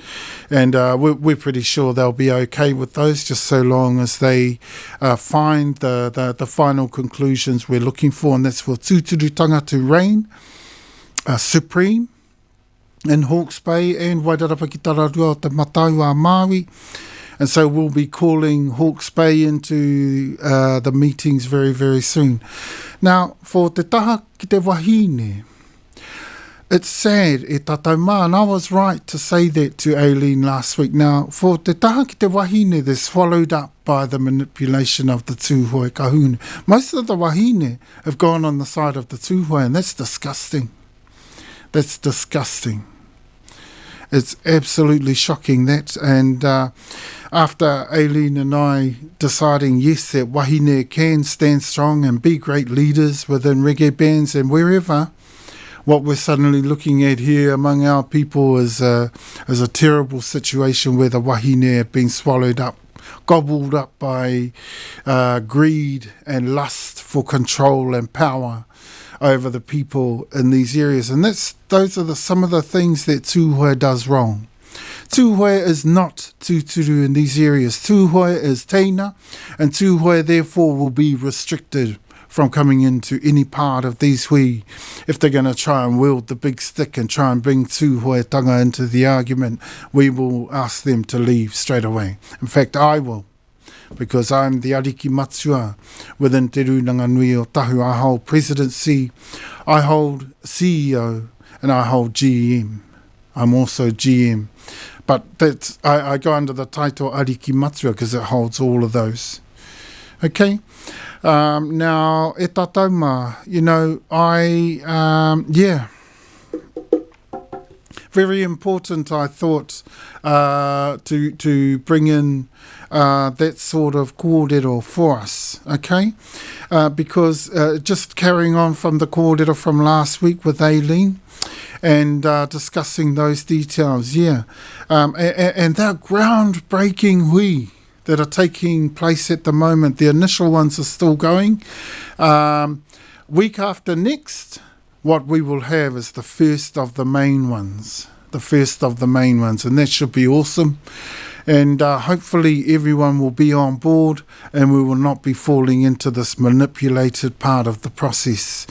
And we're pretty sure they'll be okay with those, just so long as they find the final conclusions we're looking for, and that's for tūturutanga to reign supreme in Hawke's Bay and Wairarapa ki Tararua o te Matau a Māui. And so we'll be calling Hawke's Bay into the meetings very, very soon. Now, for te taha ki te wahine, it's sad, e tatauma, and I was right to say that to Aileen last week. Now, for te taha ki te wahine, they're swallowed up by the manipulation of the tūhoe kahunu. Most of the wahine have gone on the side of the tūhoe, and that's disgusting. That's disgusting. It's absolutely shocking, that. And after Aileen and I deciding, yes, that wahine can stand strong and be great leaders within reggae bands and wherever, what we're suddenly looking at here among our people is a terrible situation where the wahine have been swallowed up, gobbled up by greed and lust for control and power over the people in these areas. And those are some of the things that tūhoe does wrong. Tūhoe is not tūturu in these areas. Tūhoe is teina, and tūhoe therefore will be restricted from coming into any part of these hui if they're going to try and wield the big stick and try and bring tūhoetanga into the argument. We will ask them to leave straight away. In fact, I will, because I'm the ariki matua within Te Rūnanga Nui o Tahu. I hold presidency, I hold CEO, and I hold GM. I'm also GM. But I go under the title ariki matua because it holds all of those. Okay? Now, e tatauma, very important, I thought, to bring in that sort of kōrero for us, okay? Because just carrying on from the kōrero from last week with Aileen and discussing those details, and they're groundbreaking hui that are taking place at the moment. The initial ones are still going. Week after next, what we will have is the first of the main ones. And that should be awesome. And hopefully everyone will be on board and we will not be falling into this manipulated part of the process.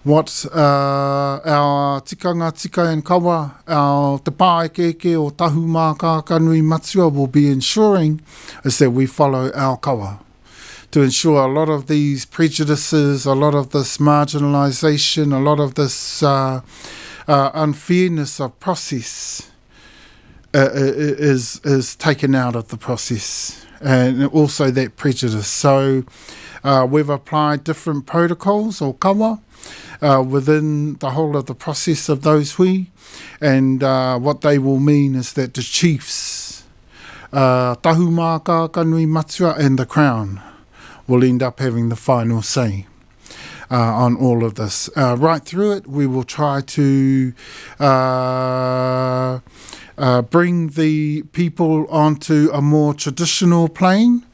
What our tikanga tika and kawa, our te pāekeke o tahumaka kanui matua will be ensuring is that we follow our kawa, to ensure a lot of these prejudices, a lot of this marginalisation, a lot of this unfairness of process is taken out of the process, and also that prejudice. So we've applied different protocols or kawa within the whole of the process of those hui, and what they will mean is that the chiefs, tahumaka kanui matua and the crown, will end up having the final say on all of this. Right through it, we will try to bring the people onto a more traditional plane.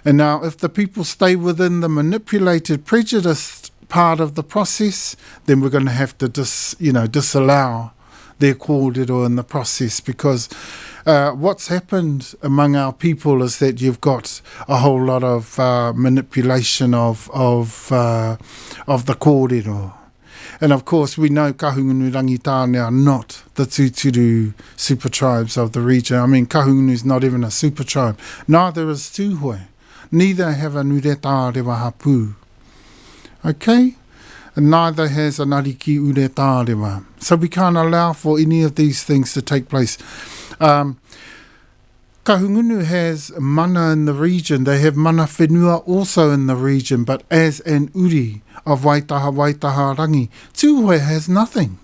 And now, if the people stay within the manipulated, prejudiced part of the process, then we're going to have to disallow their kōrero in the process, because what's happened among our people is that you've got a whole lot of manipulation of the kōrero. And of course, we know Kahungunu Rangitāne are not the tūturu super tribes of the region. I mean, Kahungunu is not even a super tribe. Neither is Tūhoe. Neither have a Nureta Rewa Hapu. Okay? And neither has an Ariki Ureta Rewa. So we can't allow for any of these things to take place. Kahungunu has mana in the region. They have mana whenua also in the region, but as an uri of Waitaha rangi, Tūhoe has nothing.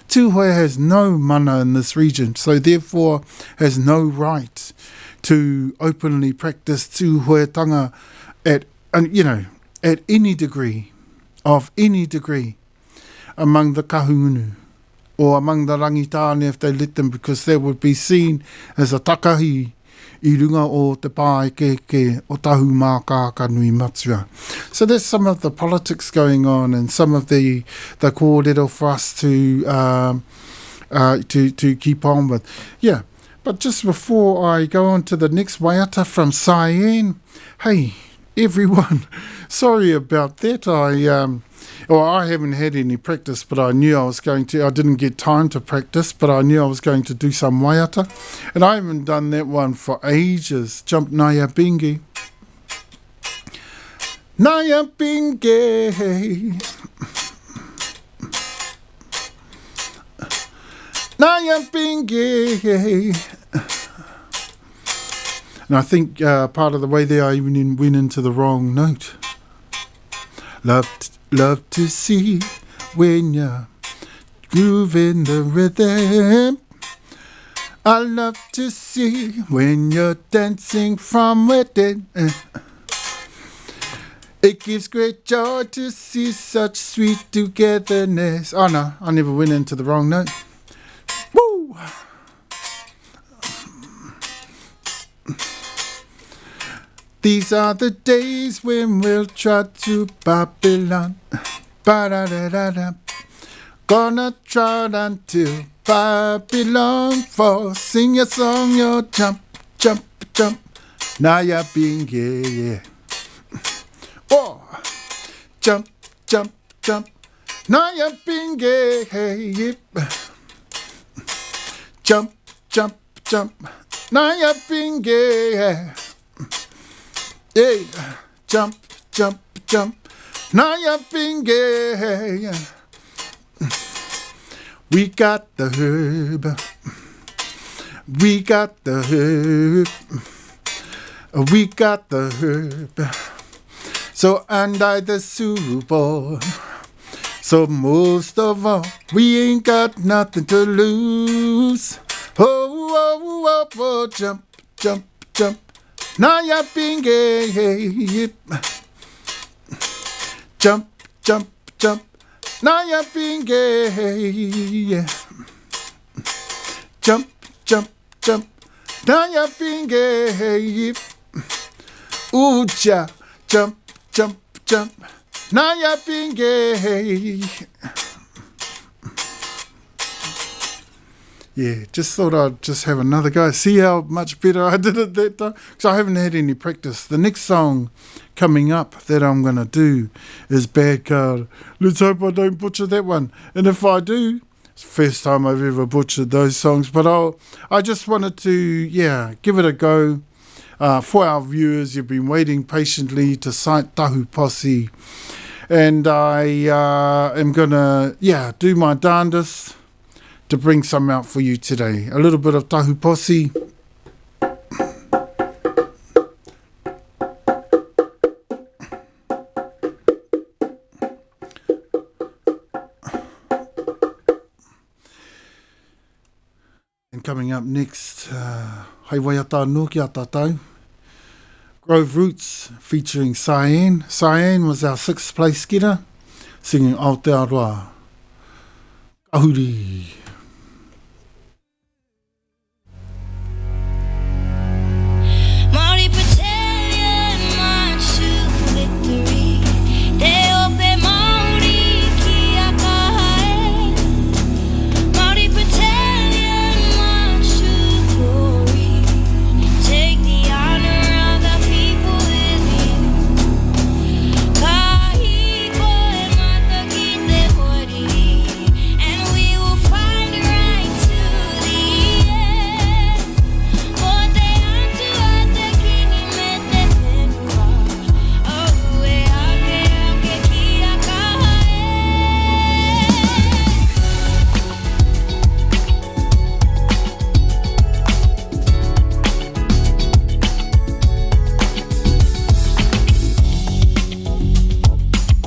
Tūhoe has no mana in this region, so therefore has no right to openly practice tūhoetanga at any degree, among the kahungunu or among the rangitāne if they let them, because they would be seen as a takahi I runga o te pā ke o tahu māka ka nui matua. So there's some of the politics going on and some of the kōrero for us to keep on with. Yeah, but just before I go on to the next waiata from Cyan, hey, everyone, sorry about that. I haven't had any practice, but I knew I was going to. I didn't get time to practice, but I knew I was going to do some waiata. And I haven't done that one for ages. Jump Naya Bingi. Naya Bingi. Naya Bingi. And I think part of the way there I even went into the wrong note. Love to see when you're grooving the rhythm. I love to see when you're dancing from within. It gives great joy to see such sweet togetherness. Oh no, I never went into the wrong note. Woo! These are the days when we'll trot to Babylon. Ba-da-da-da-da. Gonna trot until Babylon falls. Sing your song, your jump, jump, jump. Naya Bingi, yeah. Oh, jump, jump, jump. Naya Bingi, hey, yep. Jump, jump, jump. Naya Bingi, yeah. Hey, jump, jump, jump. Naya Bingi. We got the herb. We got the herb. We got the herb. So and I the super. So most of all, we ain't got nothing to lose. Oh, oh, oh, oh, jump, jump, jump. Naya Bingi, jump, jump, jump. Naya Bingi, jump, jump, jump. Naya Bingi, Uja, jump, jump, jump. Naya Bingi. Yeah, just thought I'd just have another go. See how much better I did it that time? Because I haven't had any practice. The next song coming up that I'm going to do is Bad Card. Let's hope I don't butcher that one. And if I do, it's the first time I've ever butchered those songs. But I just wanted to, give it a go. For our viewers, you've been waiting patiently to cite Tahu Posse. And I am going to, do my darndest to bring some out for you today. A little bit of Tahu Posse. And coming up next, hei waiata anō ki a tātou. Grove Roots featuring Cyan. Cyan was our 6th place getter, singing Aotearoa Kahuri. Māori Battalion march to victory. Te ope Māori ki a kahae. Māori Battalion march to glory. Take the honor of the people within. Kahiko e mata ki te hori. And we will find right to the end. Ko te atu a te kini me te whenua. Au e ake ki a kahae.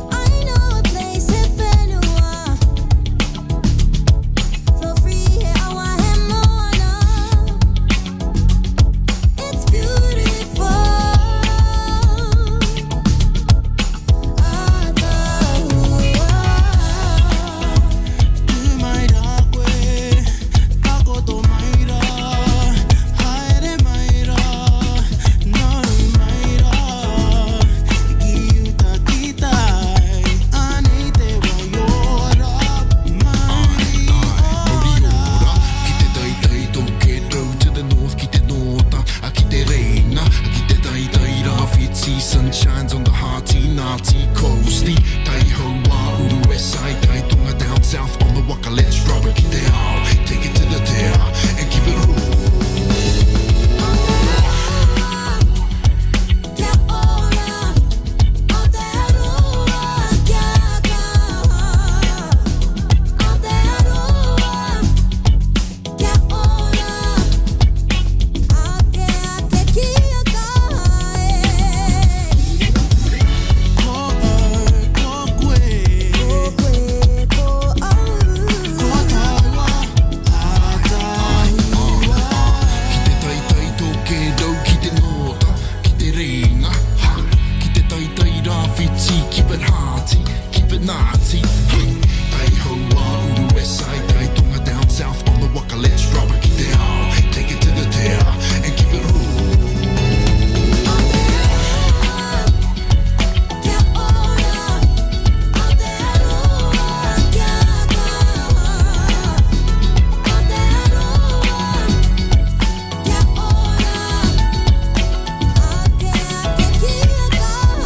I know a place in Whenua. For free here, I want him moana. It's beautiful. Sun shines on the hearty, naughty coasty. Tai hoa, uru west side, tai tonga down south on the waka. Let's rubber ki te ao, take it to the te a, and keep it raw. Kia ora, Aotearoa, kia kaha. Aotearoa, kia ora, ake kia kahae. Ki te tai tai toke rau ki te nota, ki te reinga, ha. Ki te tai tai rāwhiti, keep it hearty, keep it naughty, ha. Tai hoa, uru west side, tai tonga down south on the waka. Let's rubber ki te ao, take it to the te a, and keep it raw. Kia ora, Aotearoa, kia kaha. Aotearoa, kia ora, ake kia kahae.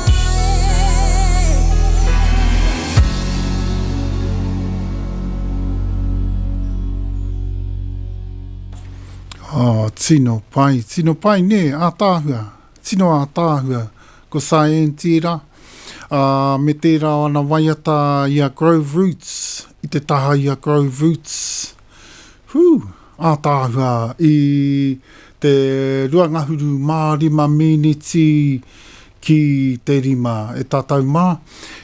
Tino pai ne, ātāhua, tino ātāhua, ko Cyan tira, me tērā ana waiata i a Grove Roots, i te taha i a Grove Roots. Ātāhua i te ruangahuru mārima miniti ki te rima e tātou mā.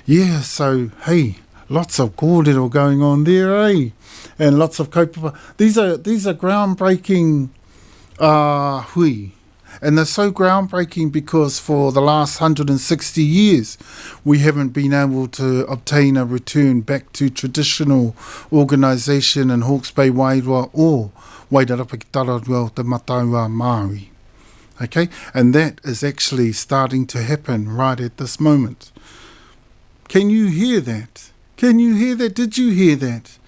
Yeah, so, hey, lots of kōrero going on there, eh? And lots of kaupapa. These are groundbreaking hui. And they're so groundbreaking because for the last 160 years, we haven't been able to obtain a return back to traditional organisation in Hawke's Bay Wairoa or Wairarapa ki Tararua o te Mataua Māori. Okay? And that is actually starting to happen right at this moment. Can you hear that? Can you hear that? Did you hear that?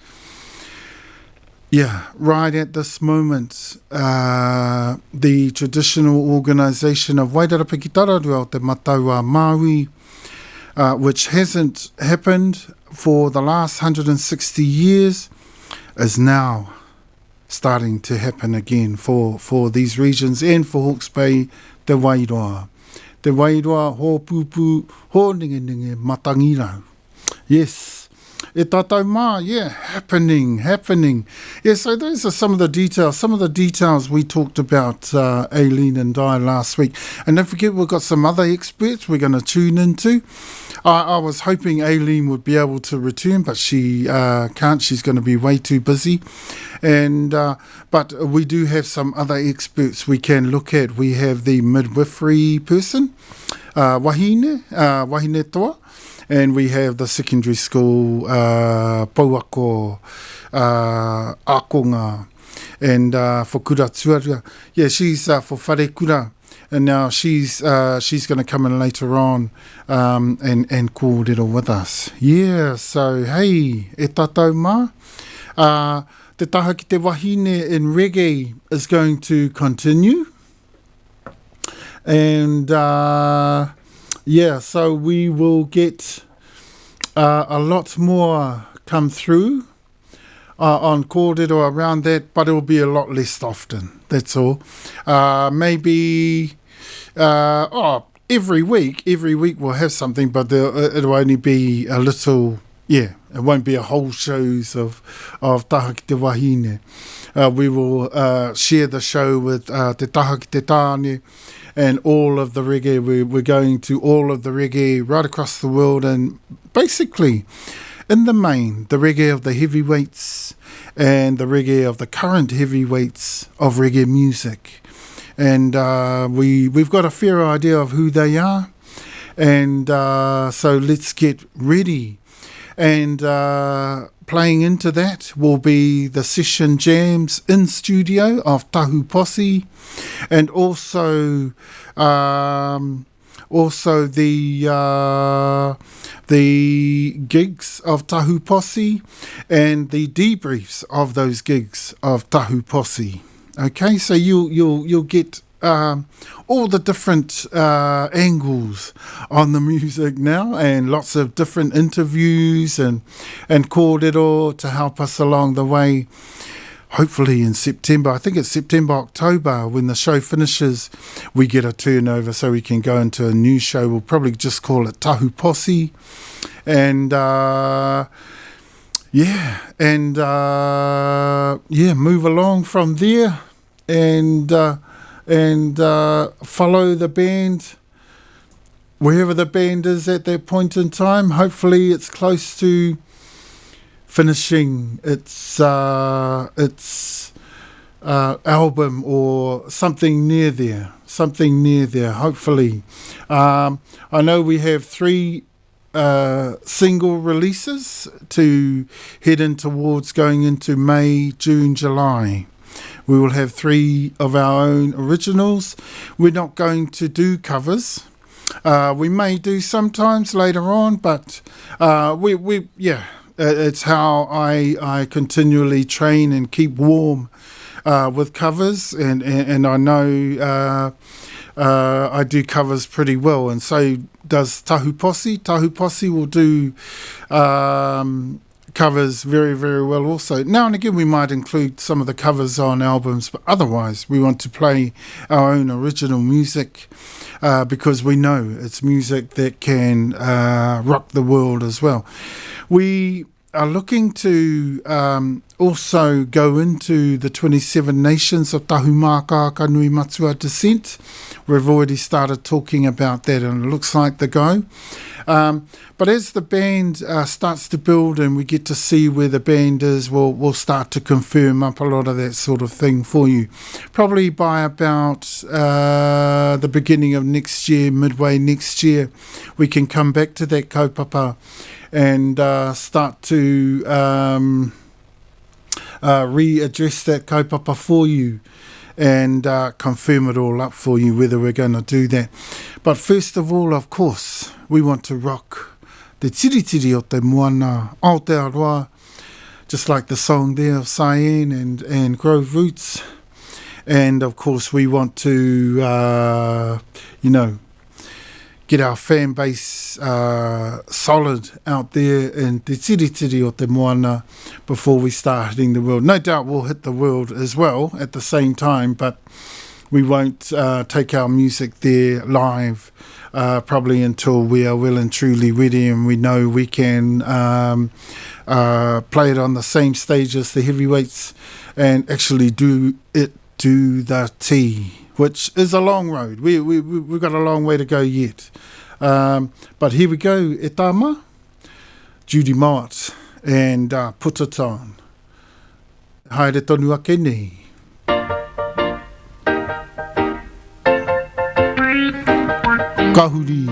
Yeah, right at this moment, the traditional organisation of Wairarapa ki Tararua o te Mataua Māori, which hasn't happened for the last 160 years, is now starting to happen again for these regions and for Hawke's Bay, te Wairoa. Te Wairoa, ho pupu, ho ninge ninge, matangirau. Yes, E tātou mā, yeah, happening. Yeah, so those are some of the details we talked about, Aileen and Di last week. And don't forget, we've got some other experts we're going to tune into. I was hoping Aileen would be able to return, but she can't. She's going to be way too busy. And but we do have some other experts we can look at. We have the midwifery person, wahine toa. And we have the secondary school pauako akonga. And for kura tuarua, yeah, she's for whare kura. And now she's going to come in later on and kōrero with us. Yeah, so hey, e tātou mā. Te taha ki te wahine in reggae is going to continue. And yeah, so we will get a lot more come through on kōrero around that, but it will be a lot less often. That's all. Maybe every week we'll have something, but it'll only be a little. Yeah, it won't be a whole shows of taha ki te wahine. We will share the show with te taha ki te tāne and all of the reggae. We're going to all of the reggae right across the world, and basically, in the main, the reggae of the heavyweights and the reggae of the current heavyweights of reggae music. And we've got a fair idea of who they are. And so let's get ready. And playing into that will be the session jams in studio of Tahu Posse, and also the gigs of Tahu Posse and the debriefs of those gigs of Tahu Posse. Okay, so you'll get all the different angles on the music now, and lots of different interviews and kōrero to help us along the way. Hopefully in September, I think it's September, October, when the show finishes, we get a turnover so we can go into a new show. We'll probably just call it Tahu Posse. And move along from there and follow the band wherever the band is at that point in time. Hopefully it's close to finishing its album or something near there, hopefully. I know we have 3 single releases to head in towards going into May, June, July. We will have 3 of our own originals. We're not going to do covers. We may do sometimes later on, but it's how I continually train and keep warm with covers, and I know I do covers pretty well, and so does Tahu Posse. Tahu Posse will do covers very, very well also. Now and again we might include some of the covers on albums, but otherwise we want to play our own original music because we know it's music that can rock the world as well. We are looking to also go into the 27 nations of Tahu Māka Kanui Matua descent. We've already started talking about that, and it looks like the go. But as the band starts to build and we get to see where the band is, we'll start to confirm up a lot of that sort of thing for you. Probably by about the beginning of next year, midway next year, we can come back to that kaupapa and start to readdress that kaupapa for you and confirm it all up for you, whether we're going to do that. But first of all, of course, we want to rock te tiritiri o te moana Aotearoa, just like the song there of Cyan and Grove Roots. And of course, we want to, get our fan base solid out there in te tiritiri o te moana before we start hitting the world. No doubt we'll hit the world as well at the same time, but we won't take our music there live probably until we are well and truly ready and we know we can play it on the same stage as the heavyweights and actually do the T, which is a long road. We've got a long way to go yet. But here we go, e tama, Judy Mott and Put It On. Haere tonu ake nei. Kahuri.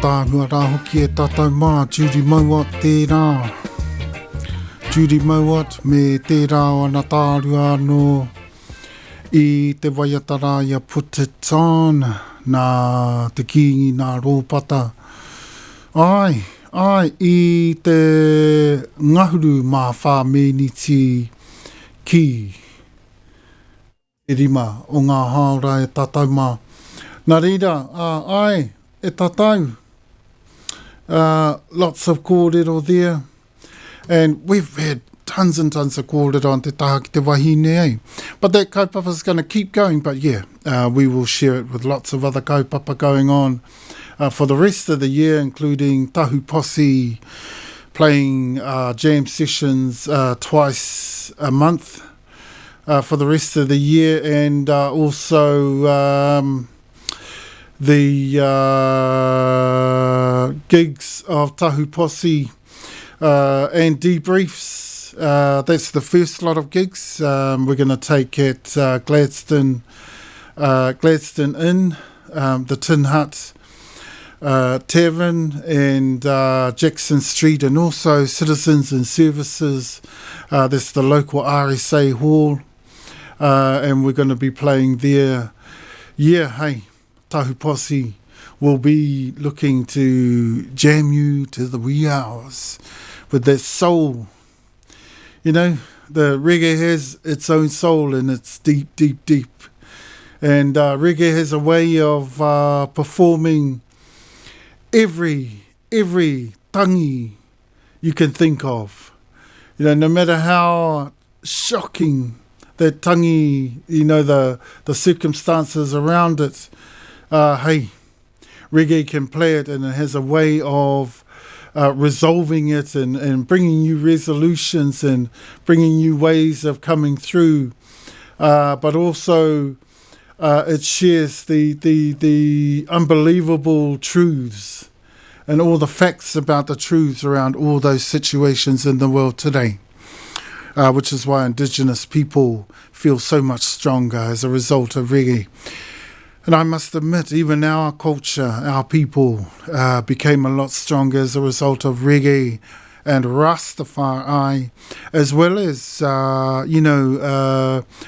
Tāhua rā hoki e tātou mā, Judy Mowat tērā. Judy Mowat me tērā o ana tārua anō I te waiatara ia Put It On, nā te kingi nā rōpata. Ai, I te ngahuru mā whā meniti ki e rima o ngā haora e tātou mā. Nā reira, ai, e tātou. Lots of kōrero there. And we've had tons and tons of kōrero on te taha ki te wahine, eh? But that kaupapa is going to keep going. But yeah, we will share it with lots of other kaupapa going on for the rest of the year, including Tahu Posse, playing jam sessions twice a month for the rest of the year, and also the gigs of Tahu Posse and debriefs. That's the first lot of gigs. We're going to take at Gladstone Inn, the Tin Hut Tavern, and Jackson Street, and also Citizens and Services. That's the local RSA hall, and we're going to be playing there. Yeah, hey, Tahu Posse will be looking to jam you to the wee hours with that soul. You know, the reggae has its own soul, and it's deep, deep, deep. And reggae has a way of performing every tangi you can think of. You know, no matter how shocking that tangi, you know, the circumstances around it, hey, reggae can play it, and it has a way of resolving it and bringing you resolutions and bringing you ways of coming through. But also it shares the unbelievable truths and all the facts about the truths around all those situations in the world today, which is why Indigenous people feel so much stronger as a result of reggae. And I must admit, even our culture, our people, became a lot stronger as a result of reggae and Rastafari, as well as,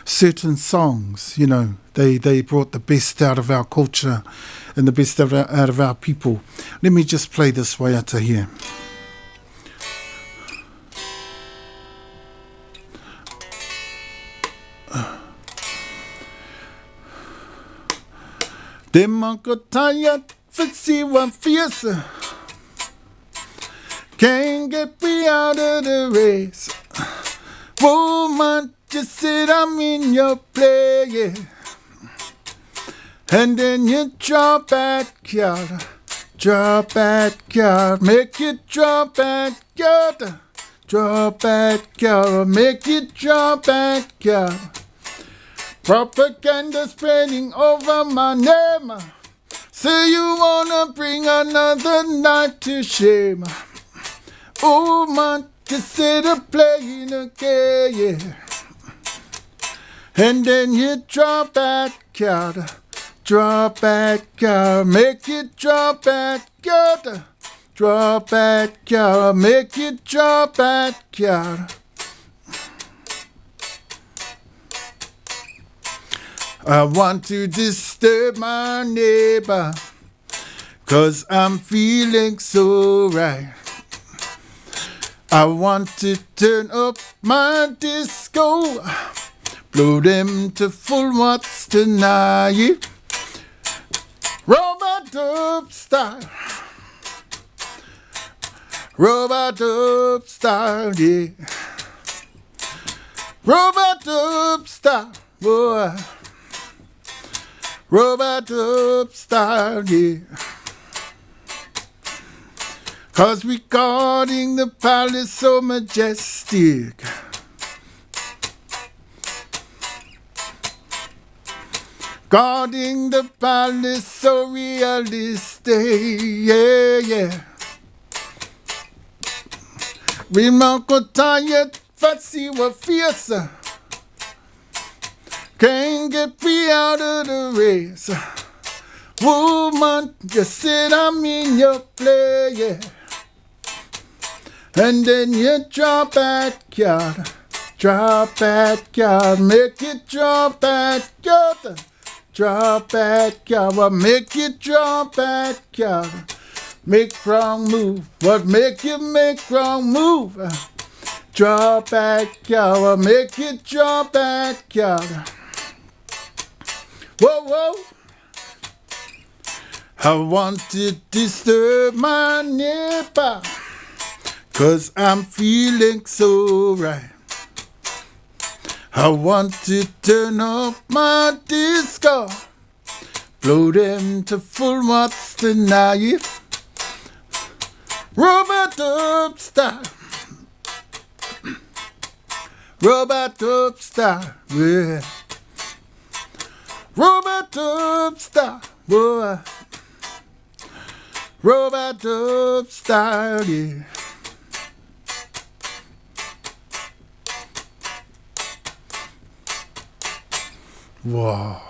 certain songs. You know, they brought the best out of our culture and the best out of our people. Let me just play this waiata here. Te makotaya fasiwa fierce, can't get me out of the race. Woman, just said I'm in your play, yeah. And then you drop back, yard, make it drop back, yard, make it drop back, yard. Propaganda spreading over my name. Say you wanna bring another night to shame. Oh man, consider playing again, yeah. And then you drop back, yard, make it drop back, yard, make it drop back, yard. I want to disturb my neighbor, 'cause I'm feeling so right. I want to turn up my disco, blow them to full watts tonight. Robot dub style, yeah. Robot dub style, boy. Robot dub style, yeah. 'Cause we guarding the palace so majestic. Guarding the palace so realistic, yeah, yeah. We not tired, fancy what fierce. Can't get me out of the race. Woman, you said I'm in your play, yeah. And then you drop back, yard, make it drop back, yard, make it drop back, yard. Make wrong move, what make you make wrong move? Draw back, y'all. Make it draw back, y'all. Whoa, whoa. I want to disturb my neighbor, 'cause I'm feeling so right. I want to turn up my disco, blow them to full watts tonight. Robot up style, robot up style, yeah. Robot up style, boy. Robot up style, yeah. Wow.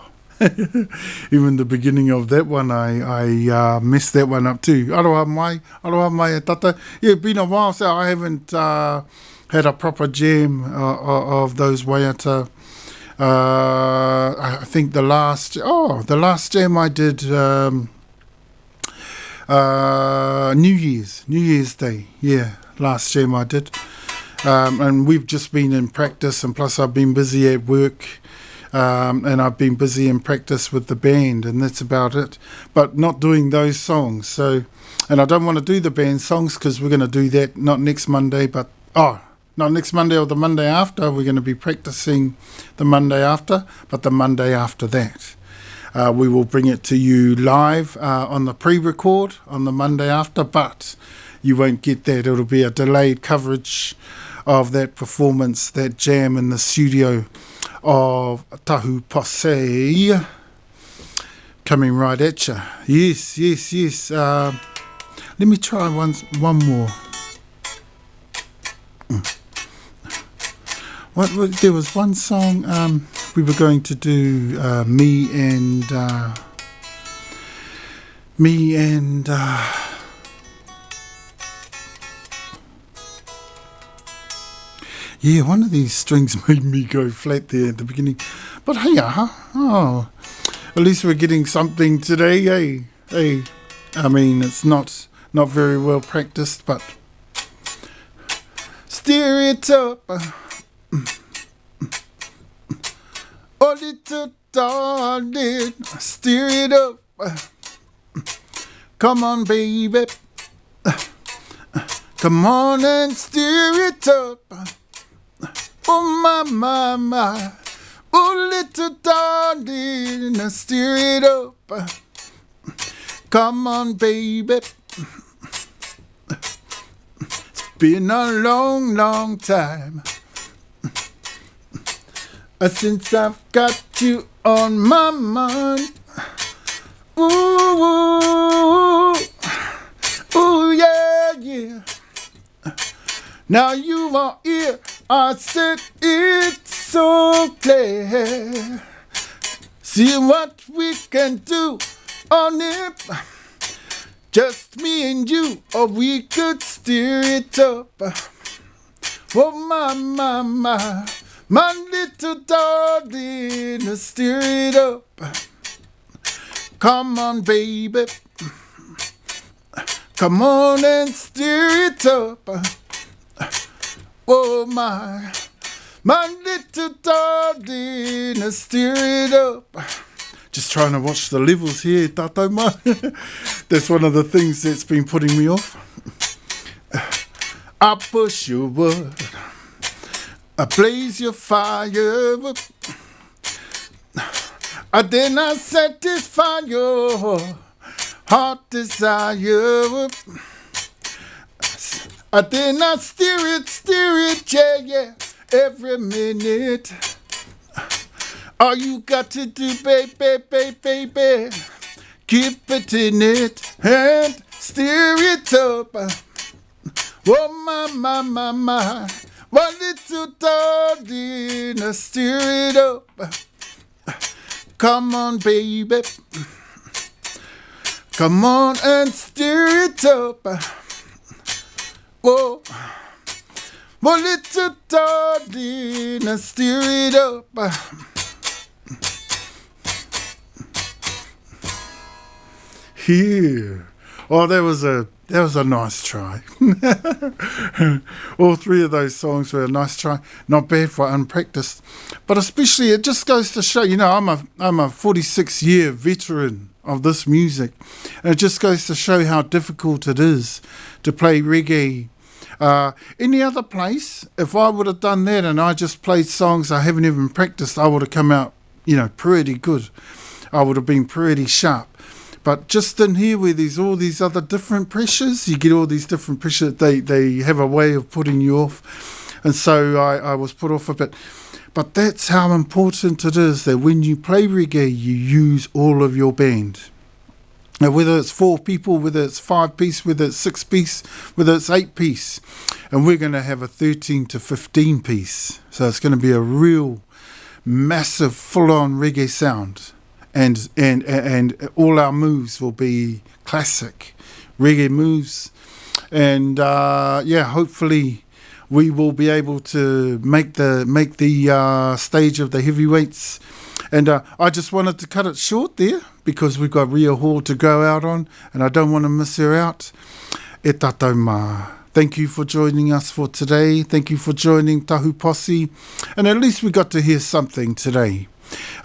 Even the beginning of that one, I messed that one up too. Aroha mai e tata. Yeah, it's been a while, so I haven't had a proper jam of those waiata. I think the last jam I did New Year's Day. Yeah, last jam I did. And we've just been in practice, and plus I've been busy at work. And I've been busy in practice with the band, and that's about it. But not doing those songs. So, and I don't want to do the band songs because we're going to do that not next Monday, but not next Monday or the Monday after. We're going to be practicing the Monday after, but the Monday after that. We will bring it to you live on the pre-record on the Monday after, but you won't get that. It'll be a delayed coverage of that performance, that jam in the studio of Tahu Posse, coming right at you. Yes. Let me try one more. There was one song we were going to do, me and yeah, one of these strings made me go flat there at the beginning. But hey, at least we're getting something today, eh? Hey, I mean, it's not very well practiced, but steer it up. Oh, little darling, steer it up. Come on, baby. Come on and steer it up. Oh, my. Oh, little darling, steer it up. Come on, baby. It's been a long time since I've got you on my mind. Ooh, yeah. Now you are here, I said it's so clear. See what we can do on it, just me and you, or we could steer it up. Oh my little darling, steer it up. Come on, baby, come on and steer it up. Oh my little darling, steer it up. Just trying to watch the levels here, tatou mai. That's one of the things that's been putting me off. I push your wood, I blaze your fire, then I satisfy your heart desire. Then I steer it, yeah, every minute. All you got to do, baby, keep it in it and steer it up. Oh, my, one little darling, steer it up. Come on, baby, come on and steer it up. Whoa, one little darling, steer it up. Here, Oh, that was a nice try. All three of those songs were a nice try. Not bad for unpracticed, but especially it just goes to show. You know, I'm a 46-year veteran of this music, and it just goes to show how difficult it is to play reggae. Any other place, if I would have done that and I just played songs I haven't even practiced, I would have come out, you know, pretty good. I would have been pretty sharp. But just in here where there's all these other different pressures, you get all these different pressures, they have a way of putting you off. And so I was put off a bit. But that's how important it is that when you play reggae, you use all of your band. Now, whether it's 4 people, whether it's 5-piece, whether it's 6-piece, whether it's 8-piece. And we're going to have a 13 to 15-piece. So it's going to be a real massive full-on reggae sound. And all our moves will be classic reggae moves, and hopefully we will be able to make the stage of the heavyweights. And I just wanted to cut it short there because we've got Rhea Hall to go out on, and I don't want to miss her out. E tātou mā. Thank you for joining us for today. Thank you for joining Tahu Posse, and at least we got to hear something today.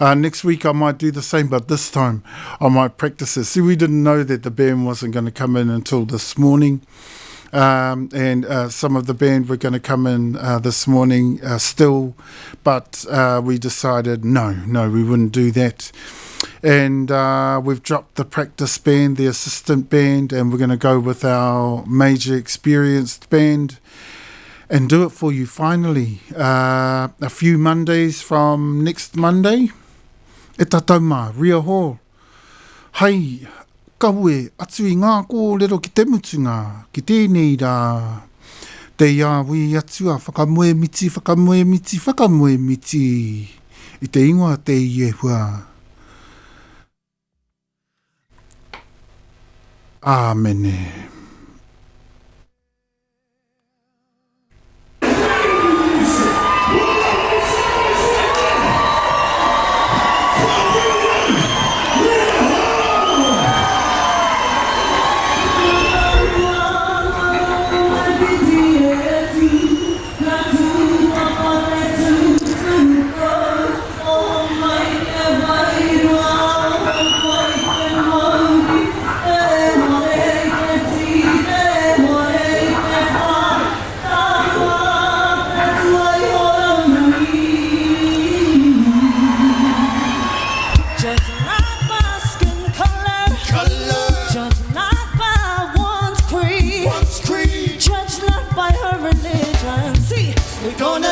Next week I might do the same, but this time I might practice it. See, we didn't know that the band wasn't going to come in until this morning, and some of the band were going to come in this morning still, but we decided no, we wouldn't do that. And we've dropped the practice band, the assistant band, and we're going to go with our major experienced band and do it for you finally. A few Mondays from next Monday. E tātou mā, Rhea Hall. Hei, kaue, atu i ngā kōrero ki te mutunga, ki tēnei rā. Te iāwi atua, whakamoe miti. I te ingoa te iehua. Āmene.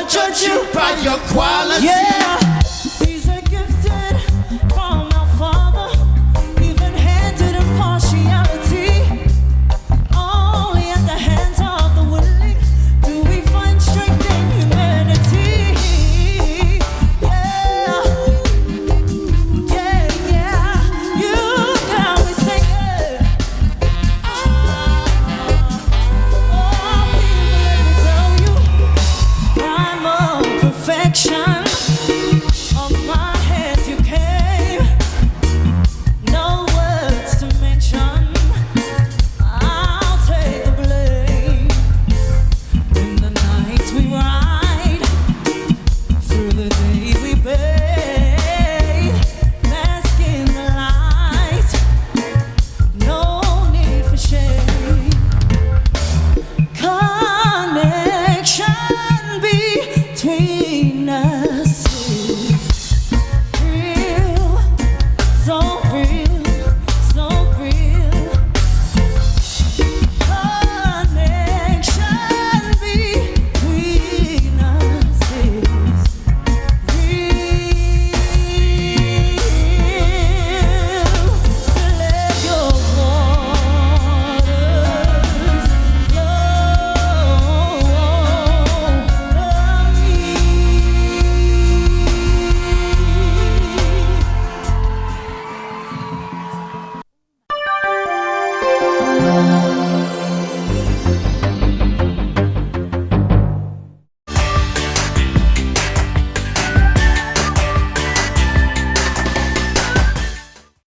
Judge you by your quality. Yeah.